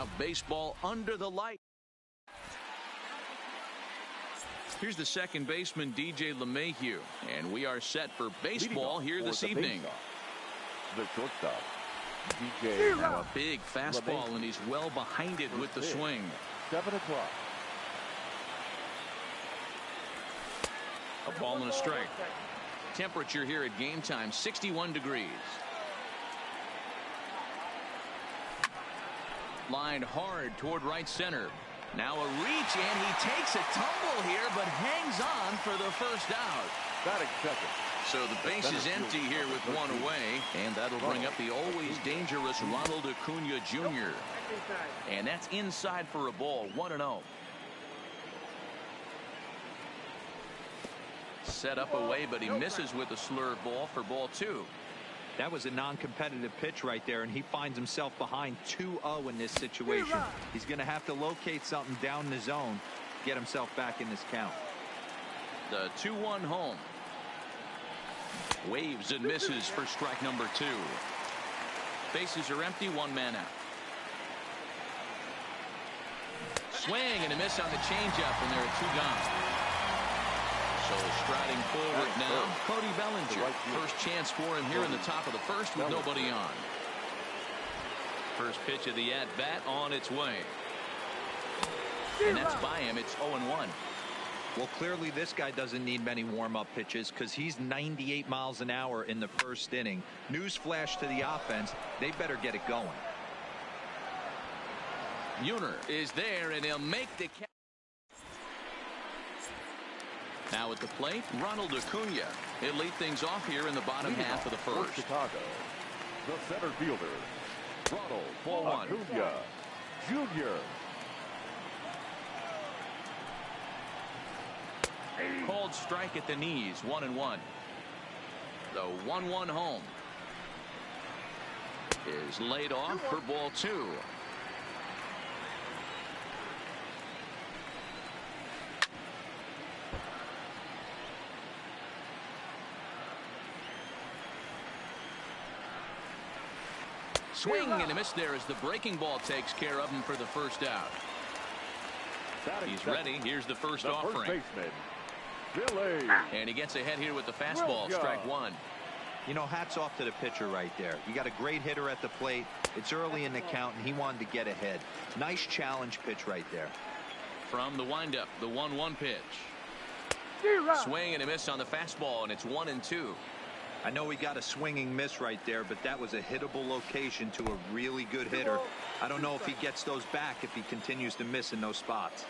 Now baseball under the light. Here's the second baseman, DJ LeMahieu, and we are set for baseball here this evening. The shortstop, DJ. Now a big fastball, and he's well behind it with the swing. 7 o'clock. A ball and a strike. Temperature here at game time, 61 degrees. Lined hard toward right center. Now a reach, and he takes a tumble here, but hangs on for the first out. Batting second. So the base is empty here with one away, and that'll bring up the always dangerous Ronald Acuna Jr. And that's inside for a ball, 1-0. Set up away, but he misses with a slurve ball for ball 2. That was a non-competitive pitch right there, and he finds himself behind 2-0 in this situation. He's going to have to locate something down the zone, get himself back in this count. The 2-1 home. Waves and misses for strike number 2. Bases are empty, one man out. Swing and a miss on the changeup, and there are 2 gone. So striding forward now, Cody Bellinger. First chance for him here in the top of the first with nobody on. First pitch of the at-bat on its way. And that's by him. It's 0-1. Well, clearly this guy doesn't need many warm-up pitches because he's 98 miles an hour in the first inning. Newsflash to the offense, they better get it going. Muner is there, and he'll make the catch. Now at the plate, Ronald Acuna. He'll lead things off here in the bottom half of the first. Chicago, the center fielder, Ronald Acuna Jr. Called strike at the knees, 1-1. The 1-1 home is laid off for ball 2. Swing and a miss there as the breaking ball takes care of him for the first out. He's ready. Here's the first offering. Billy. And he gets ahead here with the fastball. Strike 1. You know, hats off to the pitcher right there. You got a great hitter at the plate. It's early in the count, and he wanted to get ahead. Nice challenge pitch right there. From the windup, the 1-1 pitch. Swing and a miss on the fastball, and it's 1-2. I know he got a swinging miss right there, but that was a hittable location to a really good hitter. I don't know if he gets those back if he continues to miss in those spots.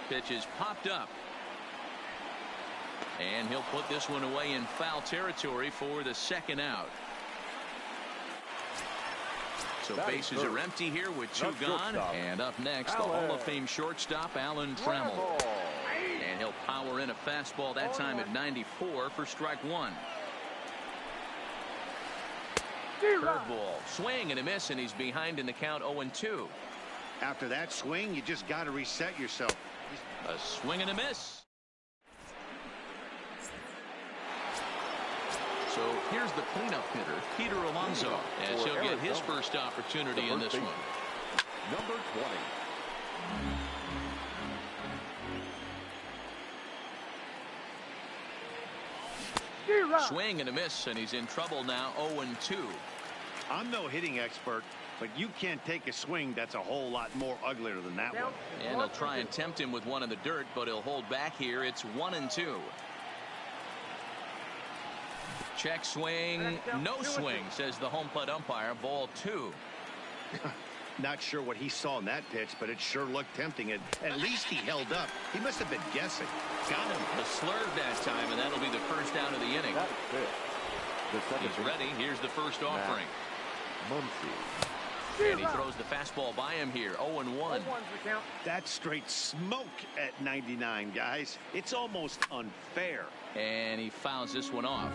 Pitch is popped up. And he'll put this one away in foul territory for the second out. So bases are empty here with 2 gone. And up next, the Hall of Fame shortstop, Alan Trammell. And he'll power in a fastball that time at 94 for strike 1. Curveball, swing and a miss, and he's behind in the count 0-2. After that swing, you just got to reset yourself. A swing and a miss. So here's the cleanup hitter, Peter Alonso, as he'll get his first opportunity in this one. Number 20. Swing and a miss, and he's in trouble now, 0-2. I'm no hitting expert, but you can't take a swing that's a whole lot more uglier than that one. And they'll try and tempt him with one in the dirt, but he'll hold back here. It's 1-2. Check swing, no swing, says the home plate umpire. Ball 2. Not sure what he saw in that pitch, but it sure looked tempting. And at least he held up. He must have been guessing. Got him. The slurve that time, and that'll be the first out of the inning. He's ready. Here's the first offering. And he throws the fastball by him here. 0-1. That's straight smoke at 99, guys. It's almost unfair. And he fouls this one off.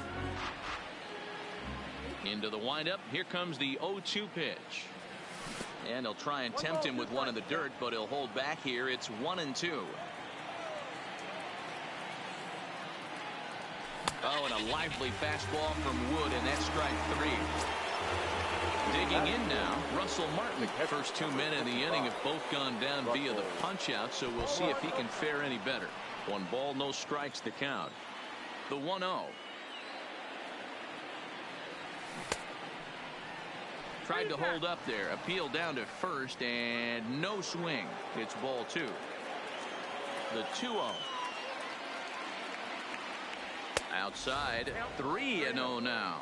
Into the windup. Here comes the 0-2 pitch. And he'll try and tempt him with one in the dirt, but he'll hold back here. It's 1-2. Oh, and a lively fastball from Wood, and that's strike 3. Digging in now, Russell Martin. First 2 men in the inning have both gone down via the punch out, so we'll see if he can fare any better. 1 ball, no strikes the count. The 1-0. Tried to hold up there. Appeal down to first and no swing. It's ball 2. The 2-0. Outside. 3-0 now.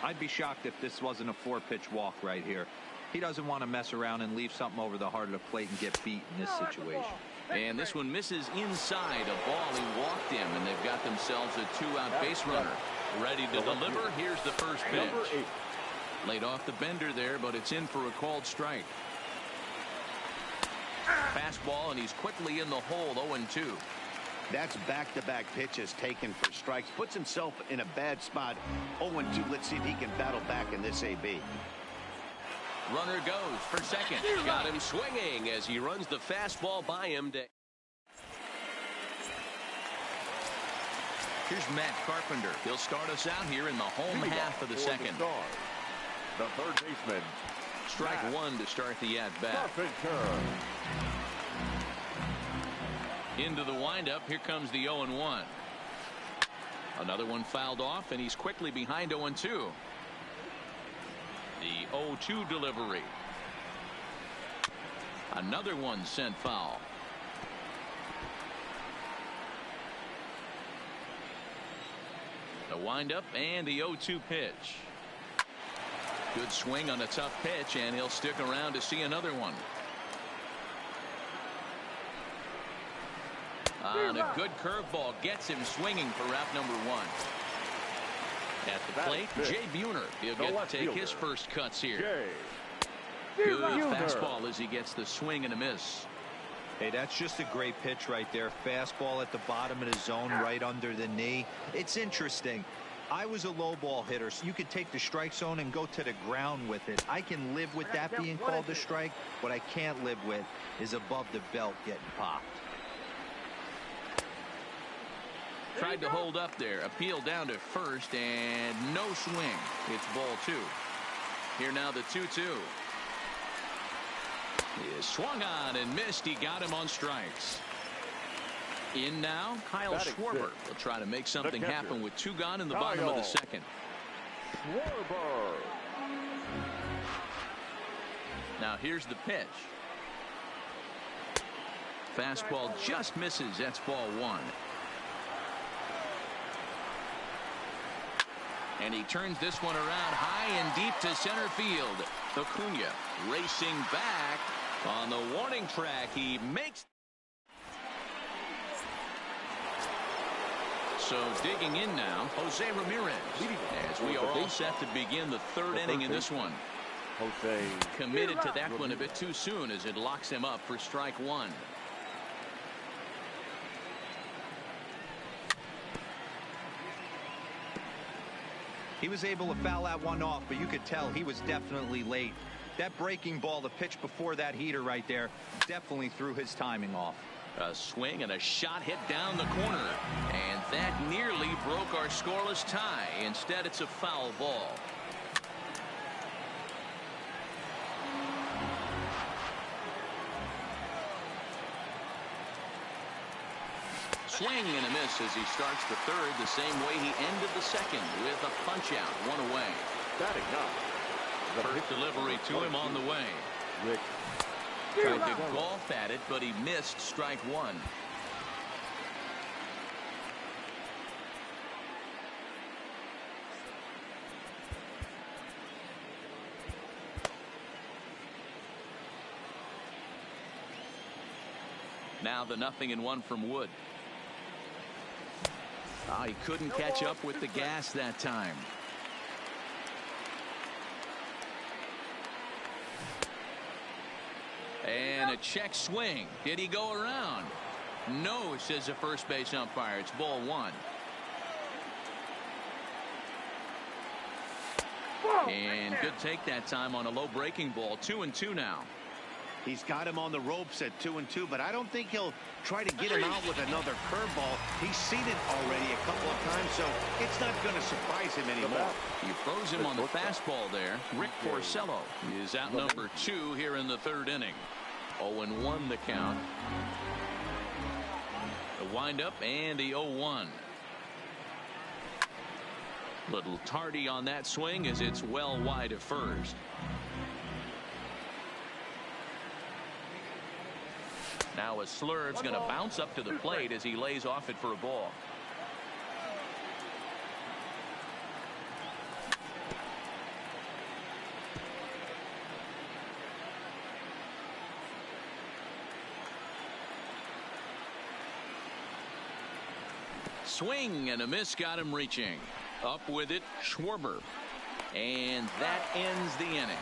I'd be shocked if this wasn't a 4-pitch walk right here. He doesn't want to mess around and leave something over the heart of the plate and get beat in this situation. And this one misses inside a ball he walked him, and they've got themselves a 2-out base runner. Ready to deliver. Here's the first pitch. Laid off the bender there, but it's in for a called strike. Fastball, and he's quickly in the hole. 0-2. That's back-to-back pitches taken for strikes. Puts himself in a bad spot. 0-2. Let's see if he can battle back in this AB. Runner goes for second. Got him swinging as he runs the fastball by him. Here's Matt Carpenter. He'll start us out here in the home half of the second. The third baseman. Strike 1 to start the at-bat. Into the windup. Here comes the 0-1. Another one fouled off, and he's quickly behind 0-2. The 0-2 delivery. Another one sent foul. The windup and the 0-2 pitch. Good swing on a tough pitch, and he'll stick around to see another one. On a good curveball gets him swinging for route number 1. At the plate, Jay Buhner. He'll get to take his first cuts here. Good fastball as he gets the swing and a miss. Hey, that's just a great pitch right there. Fastball at the bottom of the zone, right under the knee. It's interesting. I was a low ball hitter, so you could take the strike zone and go to the ground with it. I can live with that being called a strike. What I can't live with is above the belt getting popped. Tried to hold up there. Appeal down to first and no swing. It's ball 2. Here now the 2-2. He swung on and missed. He got him on strikes. In now, Kyle Schwarber will try to make something happen with 2 gone in the bottom of the second. Schwarber. Now here's the pitch. Fastball just misses. That's ball 1. And he turns this one around high and deep to center field. Acuna racing back on the warning track. He makes. So digging in now, Jose Ramirez. As we are all set to begin the 3rd inning in this one. Jose committed to that one a bit too soon as it locks him up for strike 1. He was able to foul that one off, but you could tell he was definitely late. That breaking ball, the pitch before that heater right there, definitely threw his timing off. A swing and a shot hit down the corner. And that nearly broke our scoreless tie. Instead, it's a foul ball. Swing and a miss as he starts the 3rd the same way he ended the 2nd with a punch out, 1 away. Batting up. First delivery to him on the way. Rick tried to golf at it, but he missed strike 1. Now the 0-1 from Wood. He couldn't catch up with the gas that time. And a check swing. Did he go around? No, says the first base umpire. It's ball 1. And good take that time on a low breaking ball. 2-2 now. He's got him on the ropes at 2-2, but I don't think he'll try to get him out with another curveball. He's seen it already a couple of times, so it's not going to surprise him anymore. He throws him on the fastball there. Rick Porcello is out number 2 here in the 3rd inning. 0-1 the count. The windup and the 0-1. Little tardy on that swing as it's well wide of first. Now a Slurve's going to bounce up to the plate as he lays off it for a ball. Swing and a miss got him reaching. Up with it, Schwarber. And that ends the inning.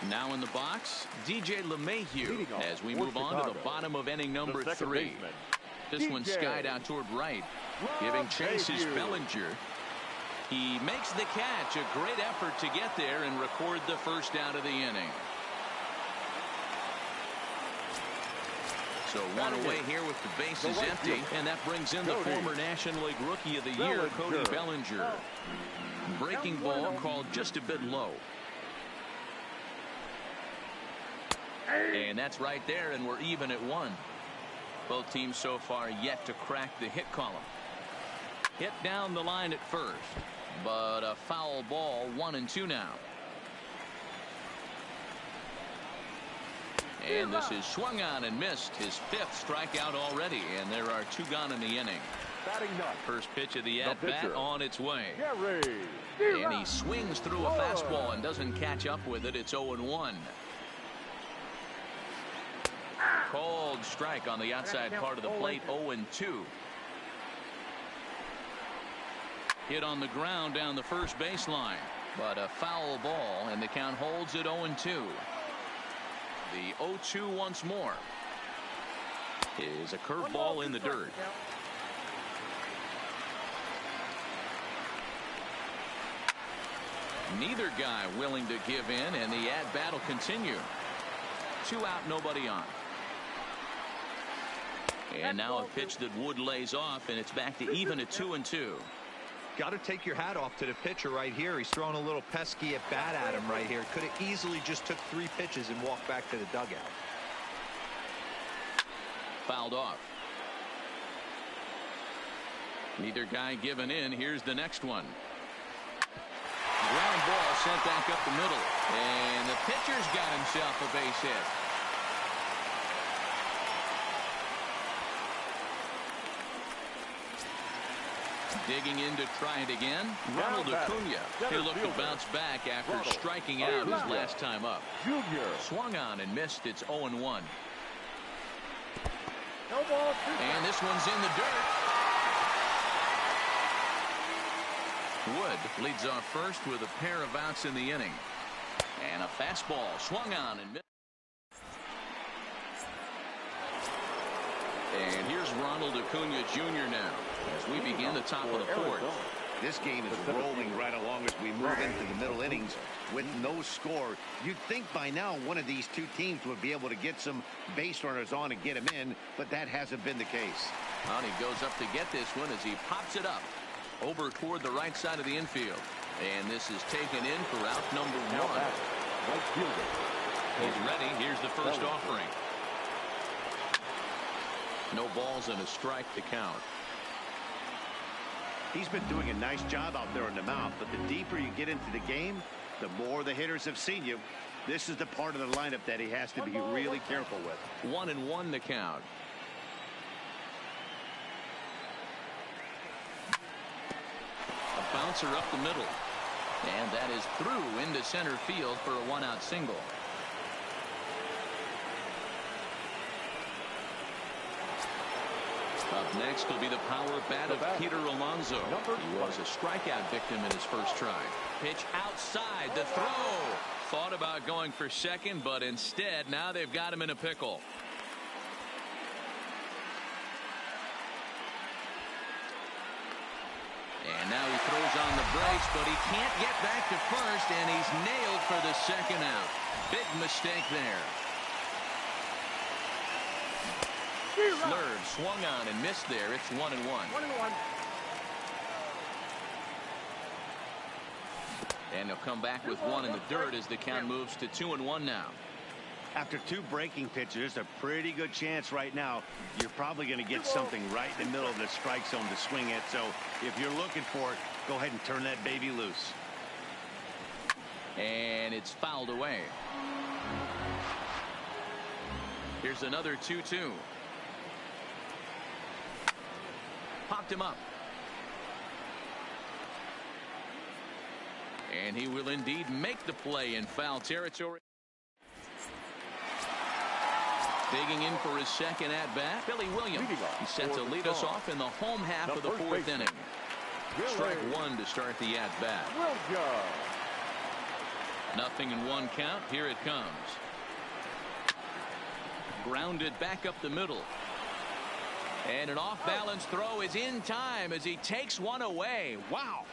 Now in the box, DJ LeMahieu as we move on to the bottom of inning number 3. This one skied out toward right. Giving chase is Bellinger. He makes the catch. A great effort to get there and record the first out of the inning. So one away here with the bases empty, and that brings in the former National League Rookie of the Year, Cody Bellinger. Breaking ball called just a bit low. And that's right there, and we're even at 1. Both teams so far yet to crack the hit column. Hit down the line at first, but a foul ball, 1-2 now. And this is swung on and missed, his 5th strikeout already, and there are 2 gone in the inning. First pitch of the at-bat on its way. And he swings through a fastball and doesn't catch up with it. It's 0-1. Cold strike on the outside part of the plate. 0-2. Hit on the ground down the first baseline, but a foul ball, and the count holds at 0-2. The 0-2 once more is a curveball in the dirt. Neither guy willing to give in, and the at-bat will continue. 2 out, nobody on. And now a pitch that Wood lays off, and it's back to even at 2-2. Got to take your hat off to the pitcher right here. He's throwing a little pesky at bat at him right here. Could have easily just took 3 pitches and walked back to the dugout. Fouled off. Neither guy giving in. Here's the next one. Ground ball sent back up the middle, and the pitcher's got himself a base hit. Digging in to try it again. Ronald Acuna. He looked to bounce back after striking out his last time up. Swung on and missed. It's 0-1. And this one's in the dirt. Wood leads off first with a pair of outs in the inning. And a fastball swung on and missed. And here's Ronald Acuna Jr. now as we begin the top of the 4th. This game is rolling right along as we move into the middle innings with no score. You'd think by now one of these 2 teams would be able to get some base runners on and get them in, but that hasn't been the case. Well, he goes up to get this one as he pops it up over toward the right side of the infield. And this is taken in for out number 1. He's ready. Here's the first offering. No balls and a strike to count. He's been doing a nice job out there in the mound, but the deeper you get into the game, the more the hitters have seen you. This is the part of the lineup that he has to be really careful with. 1-1 the count. A bouncer up the middle, and that is through into center field for a 1-out single. Up next will be the power bat of Peter Alonso. He was a strikeout victim in his first try. Pitch outside, the throw. Thought about going for second, but instead now they've got him in a pickle. And now he throws on the brakes, but he can't get back to first, and he's nailed for the second out. Big mistake there. Slurve swung on and missed there. It's 1-1. 1-1. And he'll come back with one in the dirt as the count moves to 2-1 now. After two breaking pitches, there's a pretty good chance right now you're probably going to get something right in the middle of the strike zone to swing at. So if you're looking for it, go ahead and turn that baby loose. And it's fouled away. Here's another 2-2. Popped him up. And he will indeed make the play in foul territory. Digging in for his second at-bat, Billy Williams. He's set to lead us off in the home half of the fourth inning. Strike one to start the at-bat. 0-1 count. Here it comes. Grounded back up the middle. And an off-balance throw is in time as he takes one away. Wow.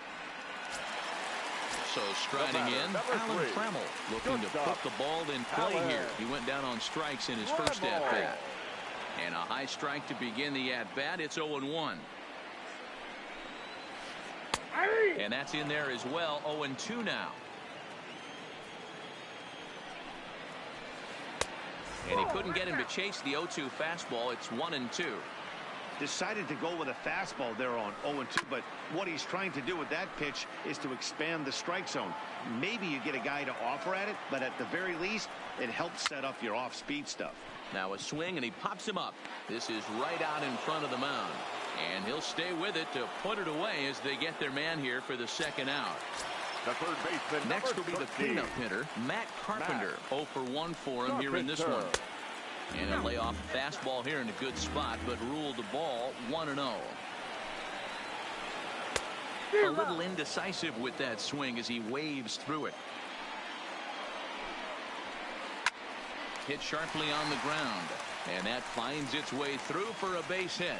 So striding in, Alan Trammell looking to put the ball in play here. He went down on strikes in his first at-bat. And a high strike to begin the at-bat. It's 0-1. And that's in there as well. 0-2 now. And he couldn't get him to chase the 0-2 fastball. It's 1-2. Decided to go with a fastball there on 0-2, but what he's trying to do with that pitch is to expand the strike zone. Maybe you get a guy to offer at it, but at the very least, it helps set up your off-speed stuff. Now a swing, and he pops him up. This is right out in front of the mound. And he'll stay with it to put it away as they get their man here for the second out. The third baseman, next will be the cleanup hitter, Matt Carpenter. 0 for 1 for him here in this one. And he'll lay off a fastball here in a good spot, but ruled the ball 1-0. A little indecisive with that swing as he waves through it. Hit sharply on the ground, and that finds its way through for a base hit.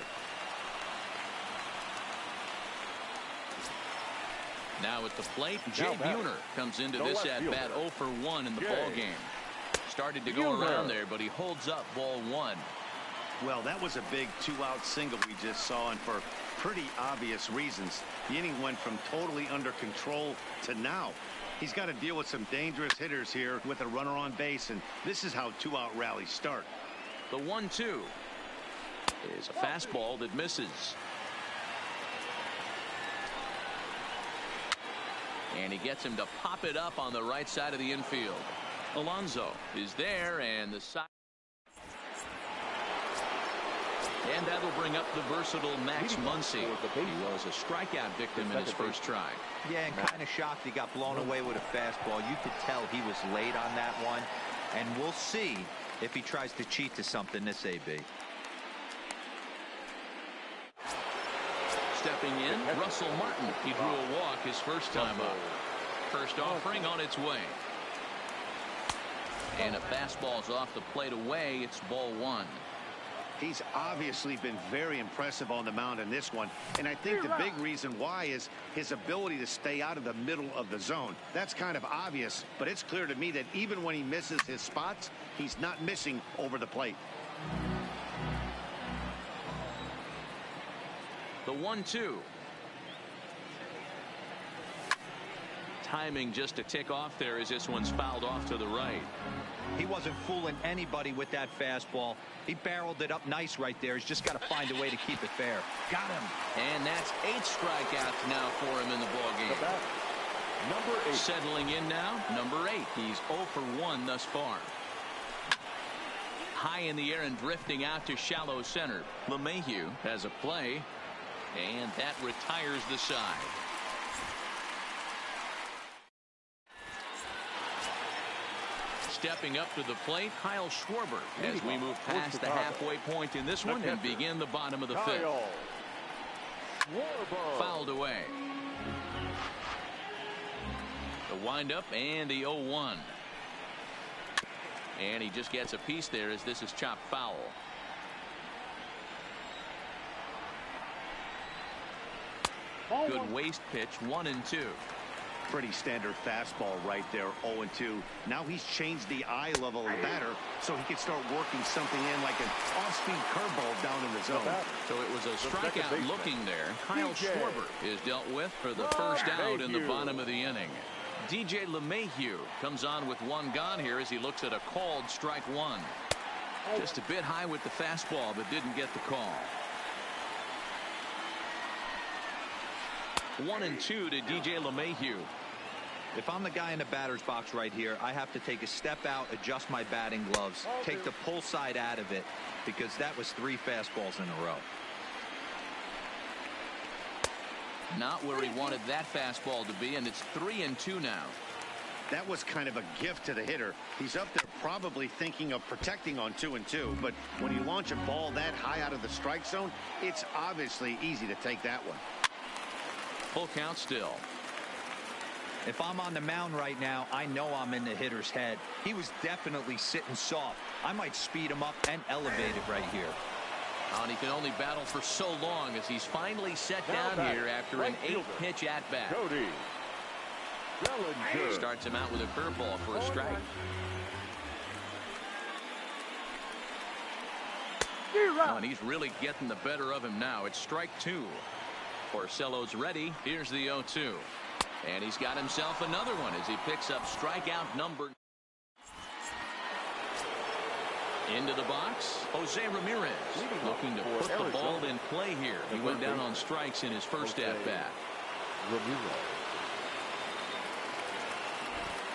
Now at the plate, Jay Buhner comes into this at-bat 0 for 1 in the ball game. Started to go around there, but he holds up ball 1. Well, that was a big two-out single we just saw, and for pretty obvious reasons. The inning went from totally under control to now. He's got to deal with some dangerous hitters here with a runner on base, and this is how two-out rallies start. The 1-2 is a fastball that misses. And he gets him to pop it up on the right side of the infield. Alonso is there, and the side. And that'll bring up the versatile Max Muncy. He was a strikeout victim in his first try. Yeah, and kind of shocked he got blown away with a fastball. You could tell he was late on that one. And we'll see if he tries to cheat to something this AB. Stepping in, Russell Martin. He drew a walk his first time up. First offering on its way. And a fastball's off the plate away. It's ball 1. He's obviously been very impressive on the mound in this one, and I think the big reason why is his ability to stay out of the middle of the zone. That's kind of obvious, but it's clear to me that even when he misses his spots, he's not missing over the plate. The 1-2. Timing just to tick off there as this one's fouled off to the right. He wasn't fooling anybody with that fastball. He barreled it up nice right there. He's just got to find a way to keep it fair. Got him. And that's 8 strikeouts now for him in the ballgame. Number 8. Settling in now, number 8. He's 0 for 1 thus far. High in the air and drifting out to shallow center. LeMahieu has a play, and that retires the side. Stepping up to the plate, Kyle Schwarber, as we move past the halfway point in this one and begin the bottom of the 5th. Fouled away. The windup and the 0-1. And he just gets a piece there as this is chopped foul. Good waist pitch, 1-2. Pretty standard fastball right there, 0-2. Now he's changed the eye level of the batter so he can start working something in like an off-speed curveball down in the zone. So it was a strikeout looking there. Kyle Schwarber is dealt with for the first out in the bottom of the inning. DJ LeMahieu comes on with one gone here as he looks at a called strike one. Just a bit high with the fastball, but didn't get the call. 1-2 to DJ LeMahieu. If I'm the guy in the batter's box right here, I have to take a step out, adjust my batting gloves, take the pull side out of it, because that was 3 fastballs in a row. Not where he wanted that fastball to be, and it's 3-2 now. That was kind of a gift to the hitter. He's up there probably thinking of protecting on 2-2, but when you launch a ball that high out of the strike zone, it's obviously easy to take that one. Full count still. If I'm on the mound right now, I know I'm in the hitter's head. He was definitely sitting soft. I might speed him up and elevate it right here. And he can only battle for so long as he's finally set down here after an 8-pitch at-bat. Cody Bellinger starts him out with a curveball for a strike. Oh, and he's really getting the better of him now. It's strike 2. Porcello's ready. Here's the 0-2. And he's got himself another one as he picks up strikeout number. Into the box, Jose Ramirez looking to put the ball in play here. He went down on strikes in his first at-bat.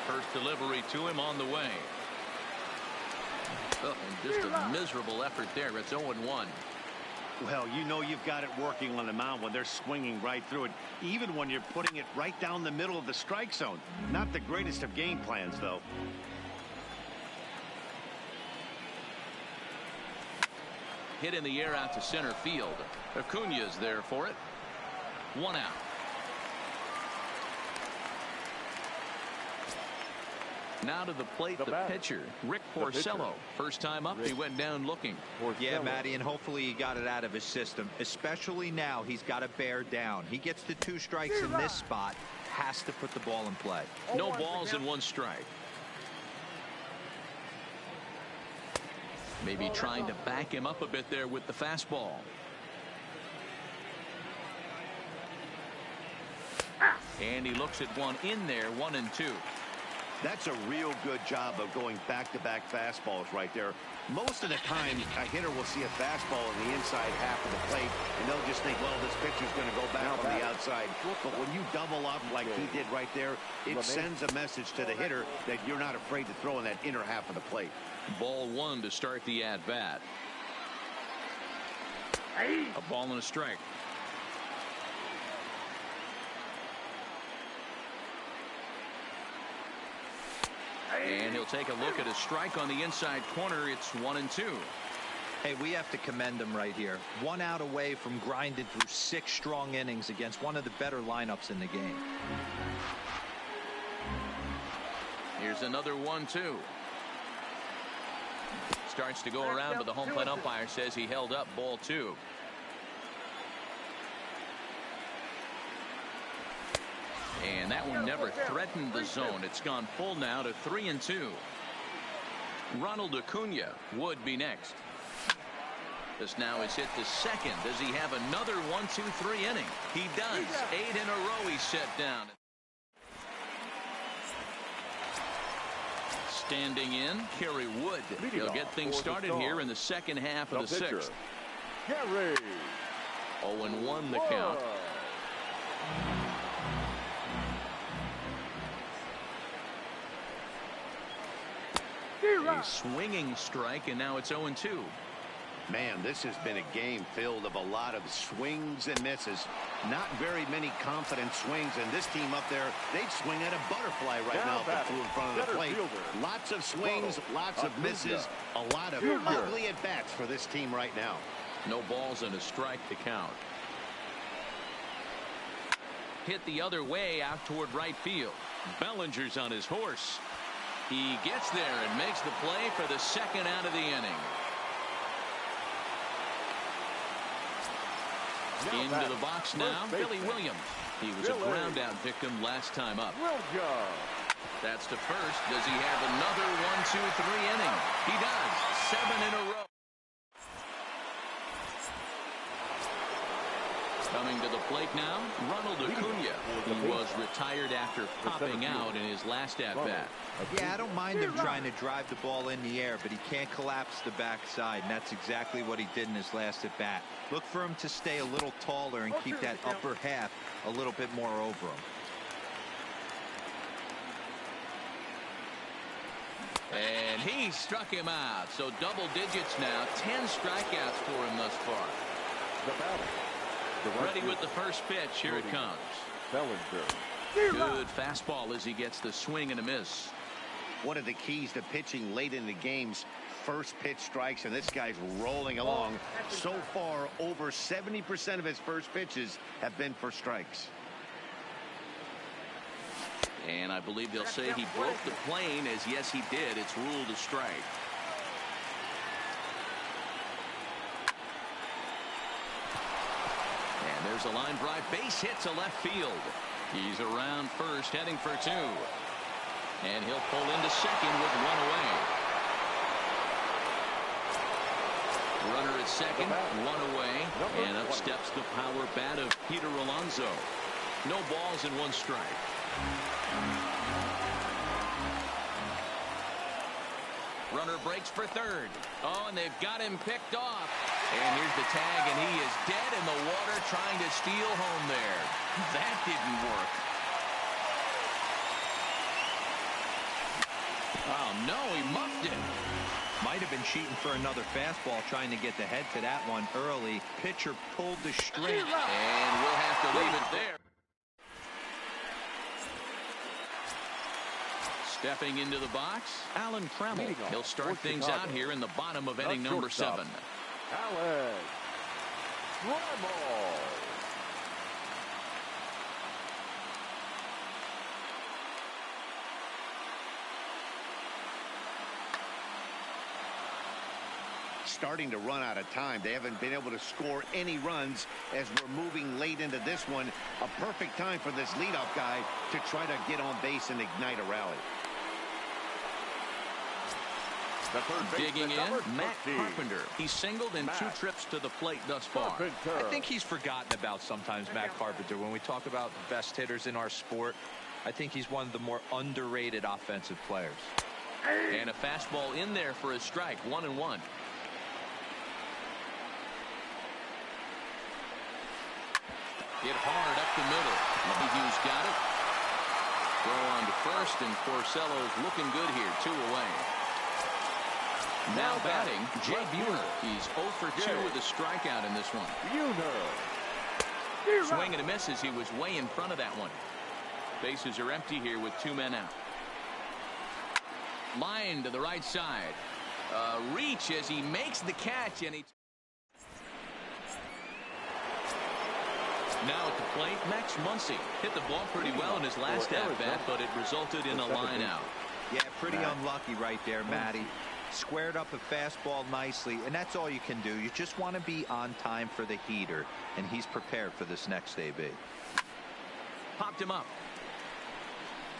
First delivery to him on the way. Oh, and just a miserable effort there. It's 0-1. Well, you know you've got it working on the mound when they're swinging right through it, even when you're putting it right down the middle of the strike zone. Not the greatest of game plans, though. Hit in the air out to center field. Acuña's there for it. 1 out. Now to the plate, the pitcher, Rick Porcello. First time up, he went down looking. Yeah, Matty, and hopefully he got it out of his system. Especially now, he's got to bear down. He gets the 2 strikes in this spot, has to put the ball in play. No balls and 1 strike. Maybe trying to back him up a bit there with the fastball. And he looks at one in there, 1-2. That's a real good job of going back-to-back fastballs right there. Most of the time, a hitter will see a fastball in the inside half of the plate, and they'll just think, well, this pitcher's going to go back on the outside. But when you double up like he did right there, it sends a message to the hitter that you're not afraid to throw in that inner half of the plate. Ball 1 to start the at-bat. A ball and a strike. And he'll take a look at a strike on the inside corner. It's 1-2. Hey, we have to commend him right here. 1 out away from grinding through 6 strong innings against one of the better lineups in the game. Here's another 1-2. Starts to go around, but the home plate umpire says he held up ball 2. And that one never threatened the zone. It's gone full now to 3-2. Ronald Acuña would be next. This now is hit to second. Does he have another 1-2-3 inning? He does. 8 in a row he's set down. Standing in, Kerry Wood. He'll get things started here in the second half of the 6th. Kerry. 0-1 the count. A swinging strike, and now it's 0-2. Man, this has been a game filled of a lot of swings and misses. Not very many confident swings, and this team up there, they'd swing at a butterfly right now if it flew in front of the plate. Lots of swings, lots of misses, a lot of ugly at-bats for this team right now. No balls and a strike to count. Hit the other way out toward right field. Bellinger's on his horse. He gets there and makes the play for the second out of the inning. Into the box now, Billy Williams. He was a ground out victim last time up. That's to first. Does he have another 1-2-3 inning? He does. 7 in a row. Coming to the plate now, Ronald Acuna. He was retired after popping out in his last at-bat. Yeah, I don't mind him trying to drive the ball in the air, but he can't collapse the backside, and that's exactly what he did in his last at-bat. Look for him to stay a little taller and keep that upper half a little bit more over him. And he struck him out. So double digits now. 10 strikeouts for him thus far. Ready with the first pitch. Here it comes. Good fastball as he gets the swing and a miss. One of the keys to pitching late in the games, first pitch strikes, and this guy's rolling along. So far, over 70% of his first pitches have been for strikes. And I believe they'll say he broke the plane, as yes, he did. It's ruled a strike. And there's a line drive, base hit to left field. He's around first, heading for 2. And he'll pull into second with 1 away. Runner at second, 1 away. And up steps the power bat of Peter Alonso. No balls and 1 strike. Runner breaks for third. Oh, and they've got him picked off. And here's the tag, and he is dead in the water trying to steal home there. That didn't work. Oh, no, he muffed it. Might have been cheating for another fastball, trying to get the head to that one early. Pitcher pulled the string. And we'll have to leave it there. Stepping into the box, Alan Trammell. He'll start things out here in the bottom of inning number 7. Alan Trammell. Starting to run out of time. They haven't been able to score any runs as we're moving late into this one. A perfect time for this leadoff guy to try to get on base and ignite a rally. Digging in, Matt Carpenter. He's singled in 2 trips to the plate thus far. I think he's forgotten about sometimes, Matt Carpenter. When we talk about the best hitters in our sport, I think he's one of the more underrated offensive players. And a fastball in there for a strike, 1-1. Hit hard up the middle. Hughes got it. Throw on to first, and Porcello's looking good here, 2 away. Now batting, Jay Buhner. He's 0 for 2 with a strikeout in this one. Swing and a miss as he was way in front of that one. Bases are empty here with 2 men out. Line to the right side. Reach as he makes the catch, and he... Now at the plate, Max Muncy hit the ball pretty well in his last at-bat, but it resulted in a line out. Yeah, pretty unlucky right there, Matty. Squared up a fastball nicely, and that's all you can do. You just want to be on time for the heater, and he's prepared for this next AB. Popped him up.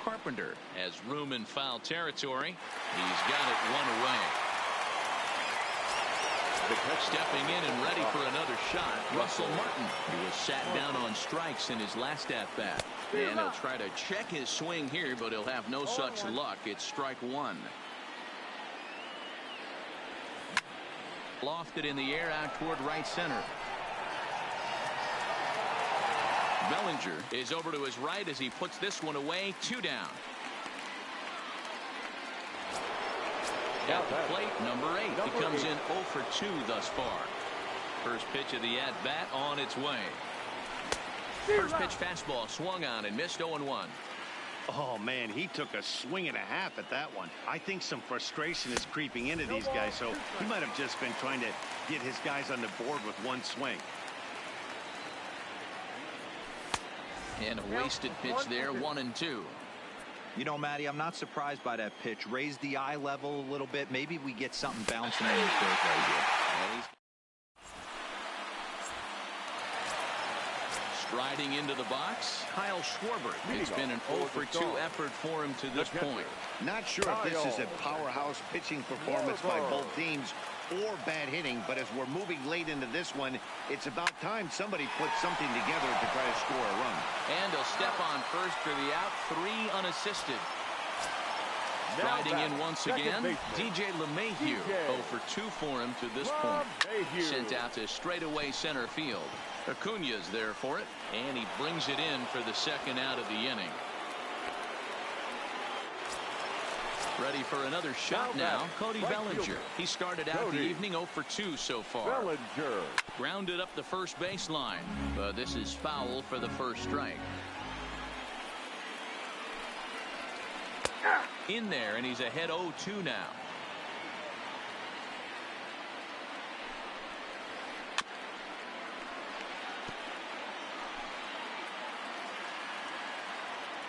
Carpenter has room in foul territory. He's got it 1 away. Stepping in and ready for another shot, Russell Martin. He was sat down on strikes in his last at-bat. And he'll try to check his swing here, but he'll have no such luck. It's strike 1. Lofted in the air out toward right center. Bellinger is over to his right as he puts this one away. 2 down. At the plate, number 8. He comes in 0 for 2 thus far. First pitch of the at-bat on its way. First pitch fastball swung on and missed 0-1. Oh, man, he took a swing and a half at that one. I think some frustration is creeping into these guys, so he might have just been trying to get his guys on the board with 1 swing. And a wasted pitch there, 1-2. You know, Matty, I'm not surprised by that pitch. Raise the eye level a little bit. Maybe we get something bouncing in the third right here. Striding into the box, Kyle Schwarber. It's been an 0 for 2 effort for him to this point. Not sure if this is a powerhouse pitching performance by both teams or bad hitting, but as we're moving late into this one, it's about time somebody put something together to try to score a run. And a step on first for the out, 3 unassisted. Striding in once again, DJ LeMahieu, 0 for 2 for him to this point. Sent out to straightaway center field. Acuna's there for it, and he brings it in for the second out of the inning. Ready for another shot now, Cody Bellinger. He started out the evening 0 for 2 so far. Grounded up the first baseline, but this is foul for the first strike. In there, and he's ahead 0-2 now.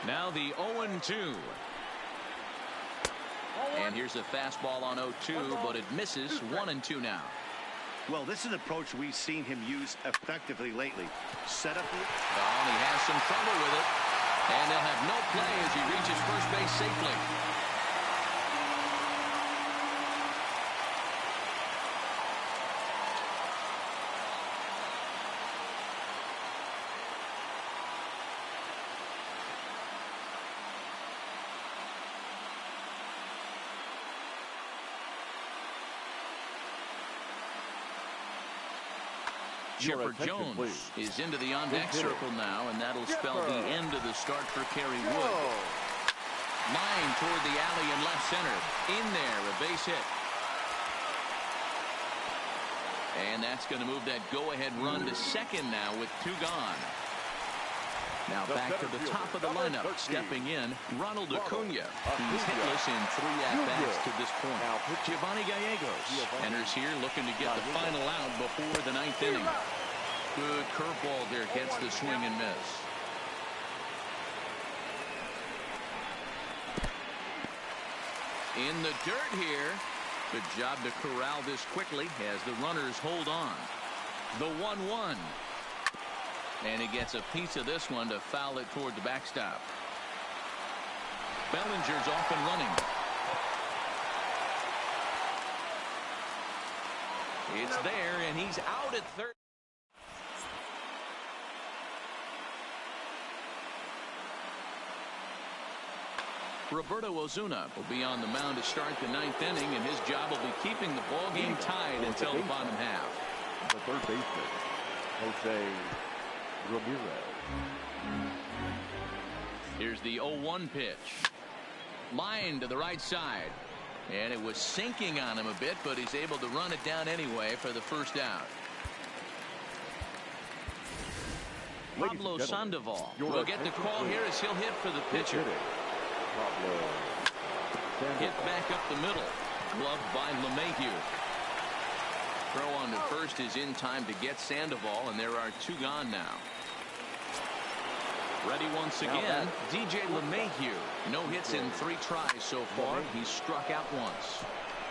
Now the 0-2. And here's a fastball on 0-2, but it misses. 1-2 now. Well, this is an approach we've seen him use effectively lately. Set up. Oh, and he has some trouble with it. And they'll have no play as he reaches first base safely. Chipper Jones is into the on-deck circle now, and that'll spell the end of the start for Kerry Wood. Line toward the alley in left center. In there, a base hit. And that's going to move that go-ahead run to second now with 2 gone. Now back to the top of the lineup. Stepping in, Ronald Acuna. He's hitless in 3 at-bats to this point. Giovanni Gallegos enters here looking to get the final out before the 9th inning. Good curveball there, gets the swing and miss. In the dirt here. Good job to corral this quickly as the runners hold on. The 1-1. And he gets a piece of this one to foul it toward the backstop. Bellinger's off and running. It's there, and he's out at third. Roberto Osuna will be on the mound to start the 9th inning, and his job will be keeping the ball game tied until the bottom half. The third baseman, Jose Ramirez. Here's the 0-1 pitch. Line to the right side. And it was sinking on him a bit, but he's able to run it down anyway for the first out. Pablo Sandoval will get the call here as he'll hit for the pitcher. Hit back up the middle. Gloved by LeMahieu. Throw on to first is in time to get Sandoval, and there are 2 gone now. Ready once again, DJ LeMahieu. No hits in 3 tries so far. He's struck out once.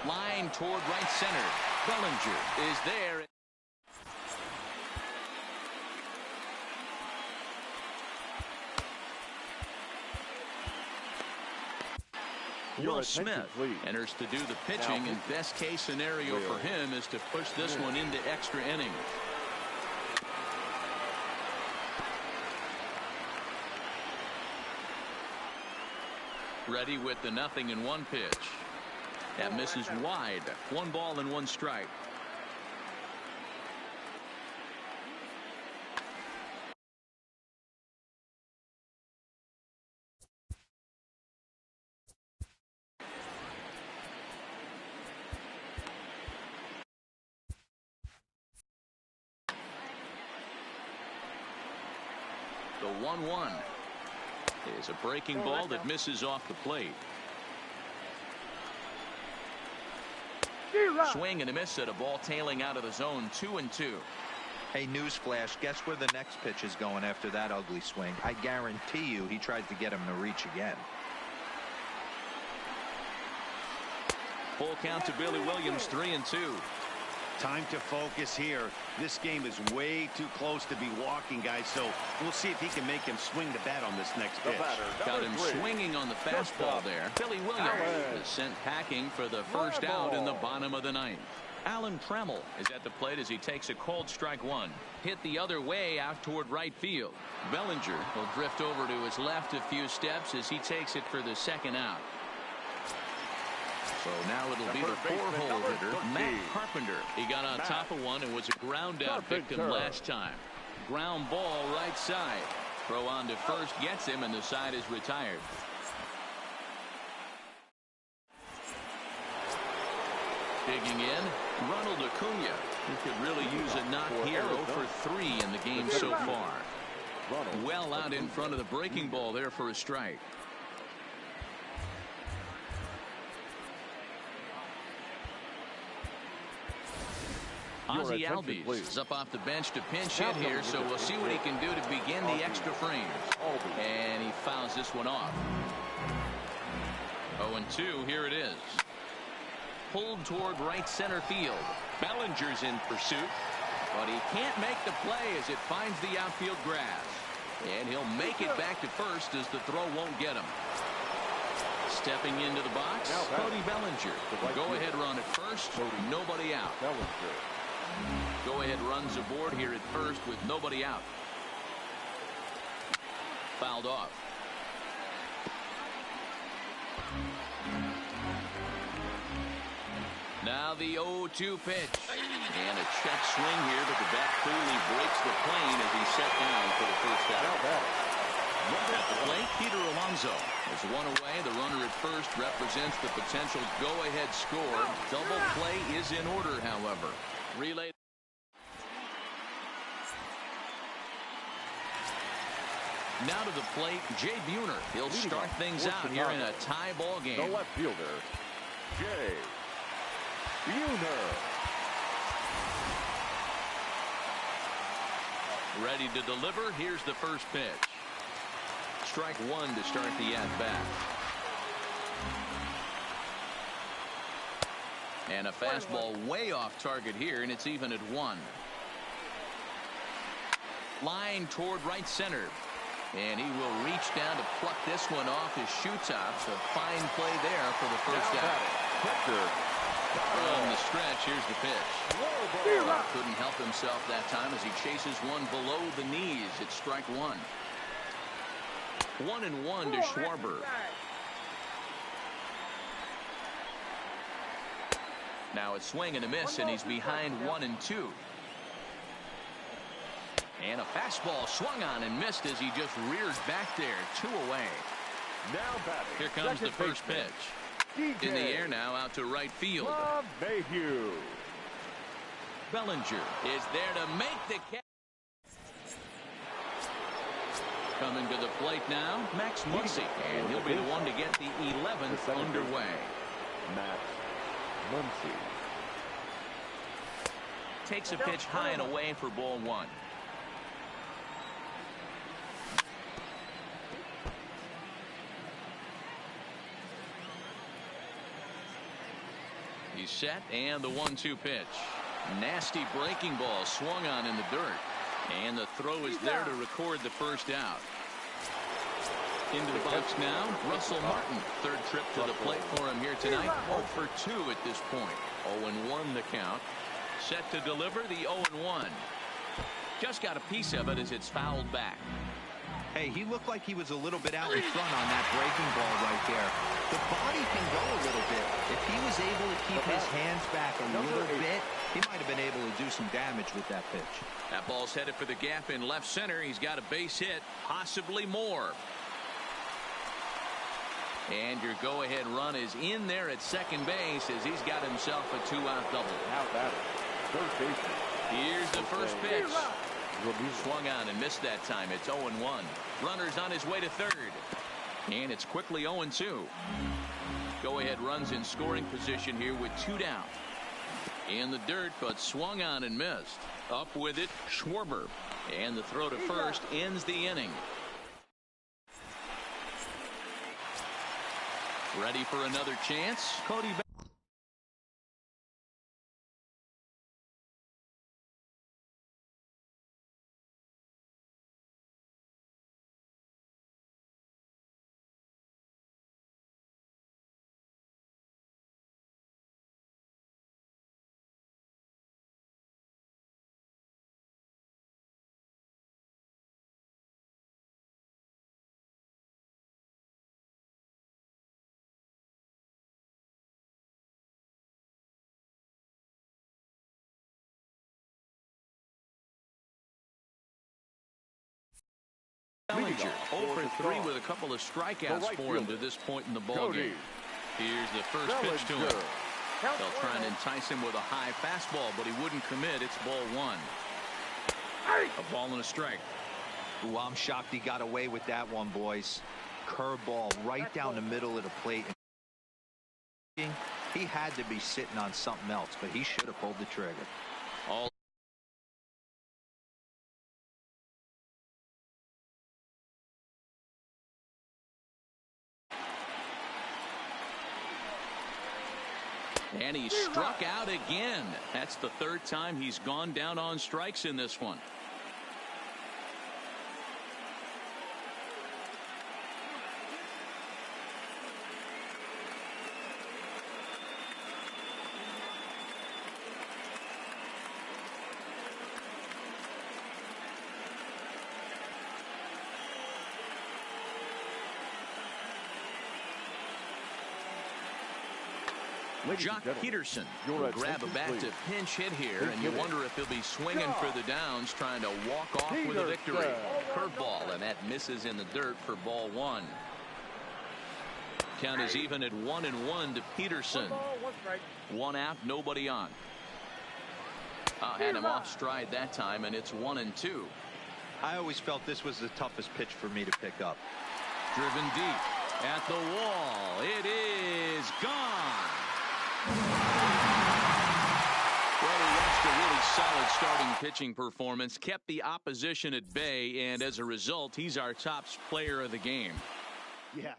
Line toward right center. Bellinger is there. Will Smith enters to do the pitching, and best case scenario for him is to push this one into extra innings. Ready with the 0-1 pitch. That misses wide. 1 ball and 1 strike. The 1-1 is a breaking ball that misses off the plate. Swing and a miss at a ball tailing out of the zone. 2-2. Hey, newsflash, guess where the next pitch is going after that ugly swing? I guarantee you he tries to get him to reach again. Full count to Billy Williams. 3-2. Time to focus here. This game is way too close to be walking, guys, so we'll see if he can make him swing the bat on this next pitch. Got him swinging on the fastball there. Billy Williams is sent packing for the first out in the bottom of the ninth. Alan Trammell is at the plate as he takes a called strike one. Hit the other way out toward right field. Bellinger will drift over to his left a few steps as he takes it for the second out. So now it'll be the four-hole hitter, Matt Carpenter. He got on top of one and was a ground-out victim last time. Ground ball right side. Throw on to first gets him, and the side is retired. Digging in, Ronald Acuna, who could really use a knock here. 0 for 3 in the game so far. Well out in front of the breaking ball there for a strike. Ozzie Albies is up off the bench to pinch hit here, so we'll see what he can do to begin the extra frames. And he fouls this one off. 0-2, here it is. Pulled toward right center field. Bellinger's in pursuit, but he can't make the play as it finds the outfield grass. And he'll make it back to first as the throw won't get him. Stepping into the box, Cody Bellinger. Go-ahead run at first, nobody out. Go-ahead runs aboard here at first with nobody out. Fouled off. Now the 0-2 pitch. And a check swing here, but the bat clearly breaks the plane as he's set down for the first out. At the plate, Peter Alonso is one away. The runner at first represents the potential go-ahead score. Double play is in order, however. Relay. Now to the plate, Jay Buhner. He'll start things out here in a tie ball game. The left fielder, Jay Buhner. Ready to deliver. Here's the first pitch. Strike one to start the at-bat. And a fastball way off target here, and it's even at 1. Line toward right center. And he will reach down to pluck this one off his shoe top. So fine play there for the first out. From the stretch, here's the pitch. Couldn't help himself that time as he chases one below the knees. It's strike one. 1-1 to Schwarber. Now a swing and a miss, and he's behind 1-2. And a fastball swung on and missed as he just reared back there. 2 away. Now batting. Here comes the first pitch. In the air now out to right field. Mayhew. Bellinger is there to make the catch. Coming to the plate now, Max Muncy. And he'll be the one to get the 11th underway. Max Muncy. Takes a pitch high and away for ball 1. He's set, and the 1-2 pitch. Nasty breaking ball swung on in the dirt. And the throw is there to record the first out. Into the box now, Russell Martin. Third trip to the plate for him here tonight. 0 for 2 at this point. 0-1 the count. Set to deliver the 0-1. Just got a piece of it as it's fouled back. Hey, he looked like he was a little bit out in front on that breaking ball right there. The body can go a little bit. If he was able to keep his hands back a little bit, he might have been able to do some damage with that pitch. That ball's headed for the gap in left center. He's got a base hit, possibly more. And your go-ahead run is in there at second base as he's got himself a 2-out double. Now batting. Third baseman. Here's the first pitch. Swung on and missed that time. It's 0-1. Runner's on his way to third. And it's quickly 0-2. Go-ahead runs in scoring position here with 2 down. In the dirt, but swung on and missed. Up with it, Schwarber. And the throw to first ends the inning. Ready for another chance? Cody Bellinger, 0 for 3 with a couple of strikeouts for him to this point in the ballgame. Here's the first pitch to him. They'll try and entice him with a high fastball, but he wouldn't commit. It's ball one. A ball and a strike. Ooh, I'm shocked he got away with that one, boys. Curveball right down the middle of the plate. He had to be sitting on something else, but he should have pulled the trigger. All and he struck out again. That's the third time he's gone down on strikes in this one. Jock Peterson will grab a bat to pinch hit here, and you wonder if he'll be swinging for the downs, trying to walk off with a victory. Curveball, and that misses in the dirt for ball one. Count is even at 1-1 to Peterson. 1 out, nobody on. Had him off stride that time, and it's 1-2. I always felt this was the toughest pitch for me to pick up. Driven deep at the wall. It is gone. Well, he watched a really solid starting pitching performance, kept the opposition at bay, and as a result, he's our top player of the game. Yeah.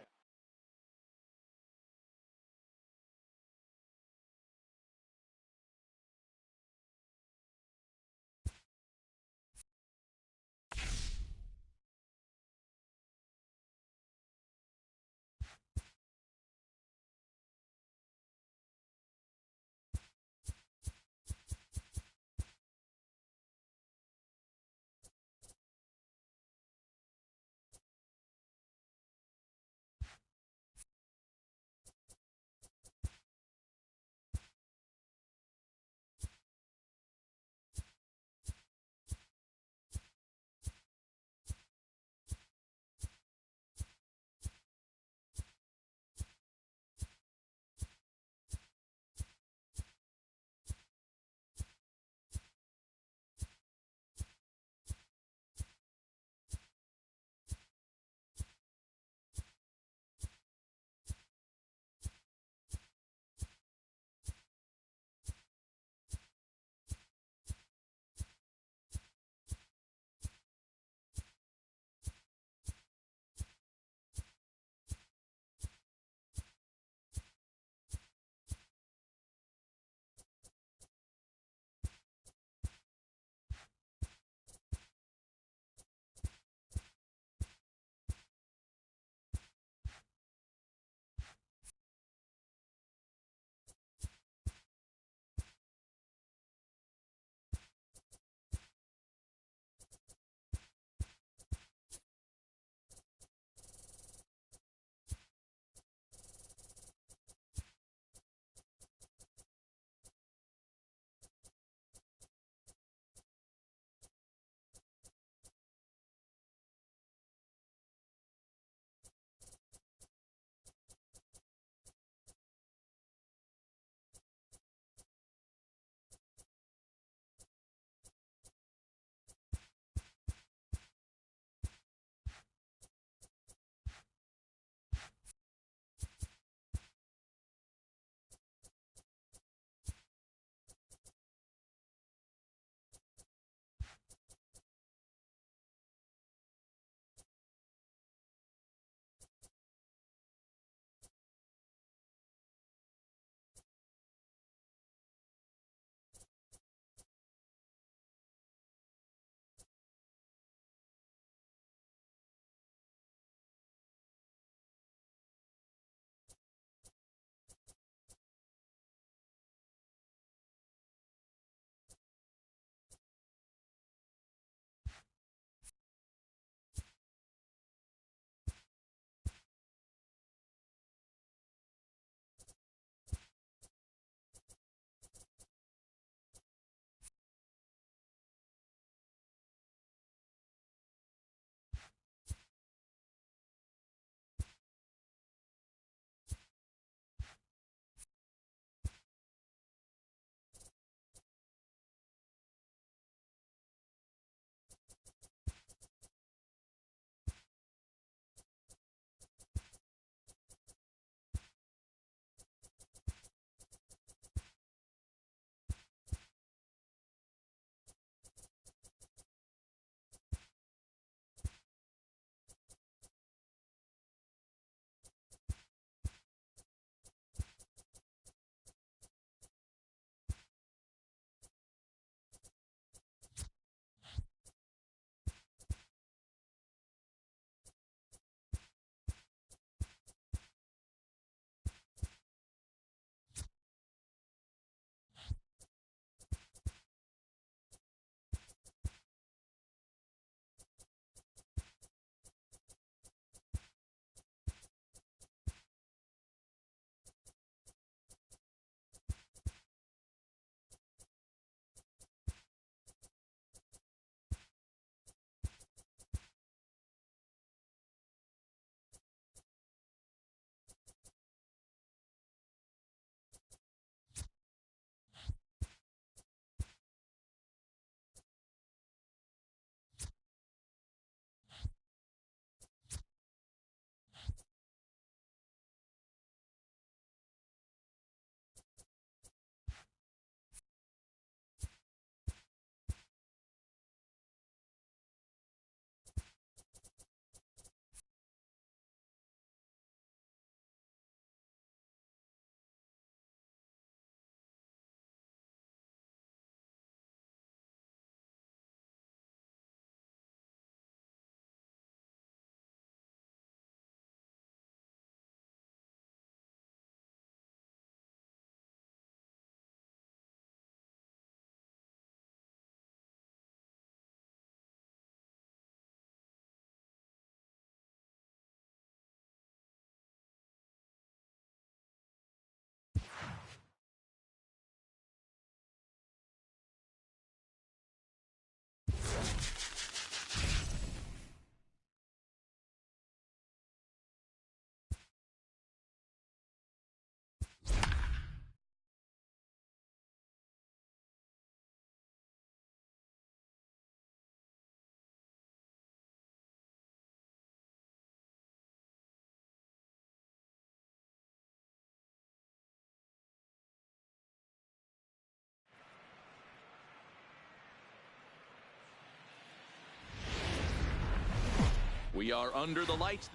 We are under the lights.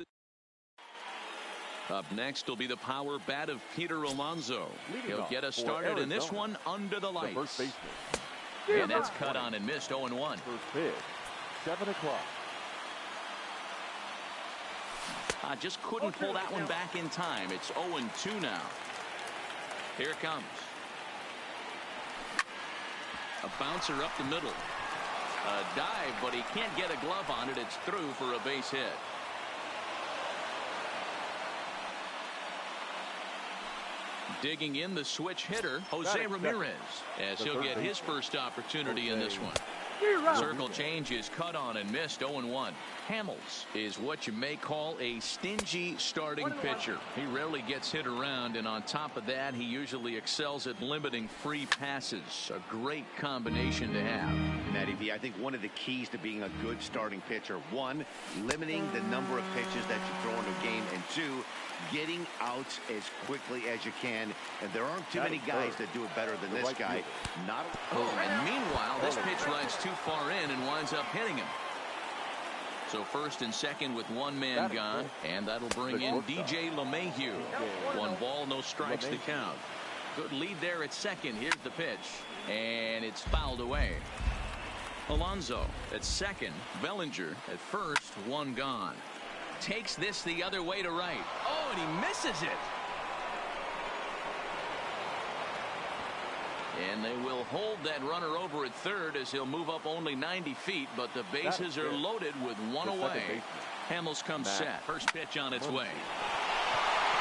Up next will be the power bat of Peter Alonso. He'll get us started in this one under the lights. First baseman. And that's cut on and missed. 0-1. First pitch. 7 o'clock. Just couldn't pull that one back in time. It's 0-2 now. Here it comes. A bouncer up the middle. A dive, but he can't get a glove on it. It's through for a base hit. Digging in the switch hitter, Jose Ramirez, as he'll get his first opportunity in this one. Circle change is cut on and missed. 0-1. Hamels is what you may call a stingy starting pitcher. He rarely gets hit around, and on top of that, he usually excels at limiting free passes. A great combination to have. Matty V, I think one of the keys to being a good starting pitcher, one, limiting the number of pitches that you throw into a game, and two, getting outs as quickly as you can. And there aren't too many guys that do it better than this guy. And meanwhile, this pitch rides too far in and winds up hitting him. So first and second with one man gone, and that'll bring in DJ LeMahieu. 1 ball, no strikes to count. Good lead there at second. Here's the pitch, and it's fouled away. Alonso at second, Bellinger at first, 1 gone. Takes this the other way to right. Oh, and he misses it. And they will hold that runner over at third as he'll move up only 90 feet, but the bases are loaded with 1 away. Hamels comes set. First pitch on its way.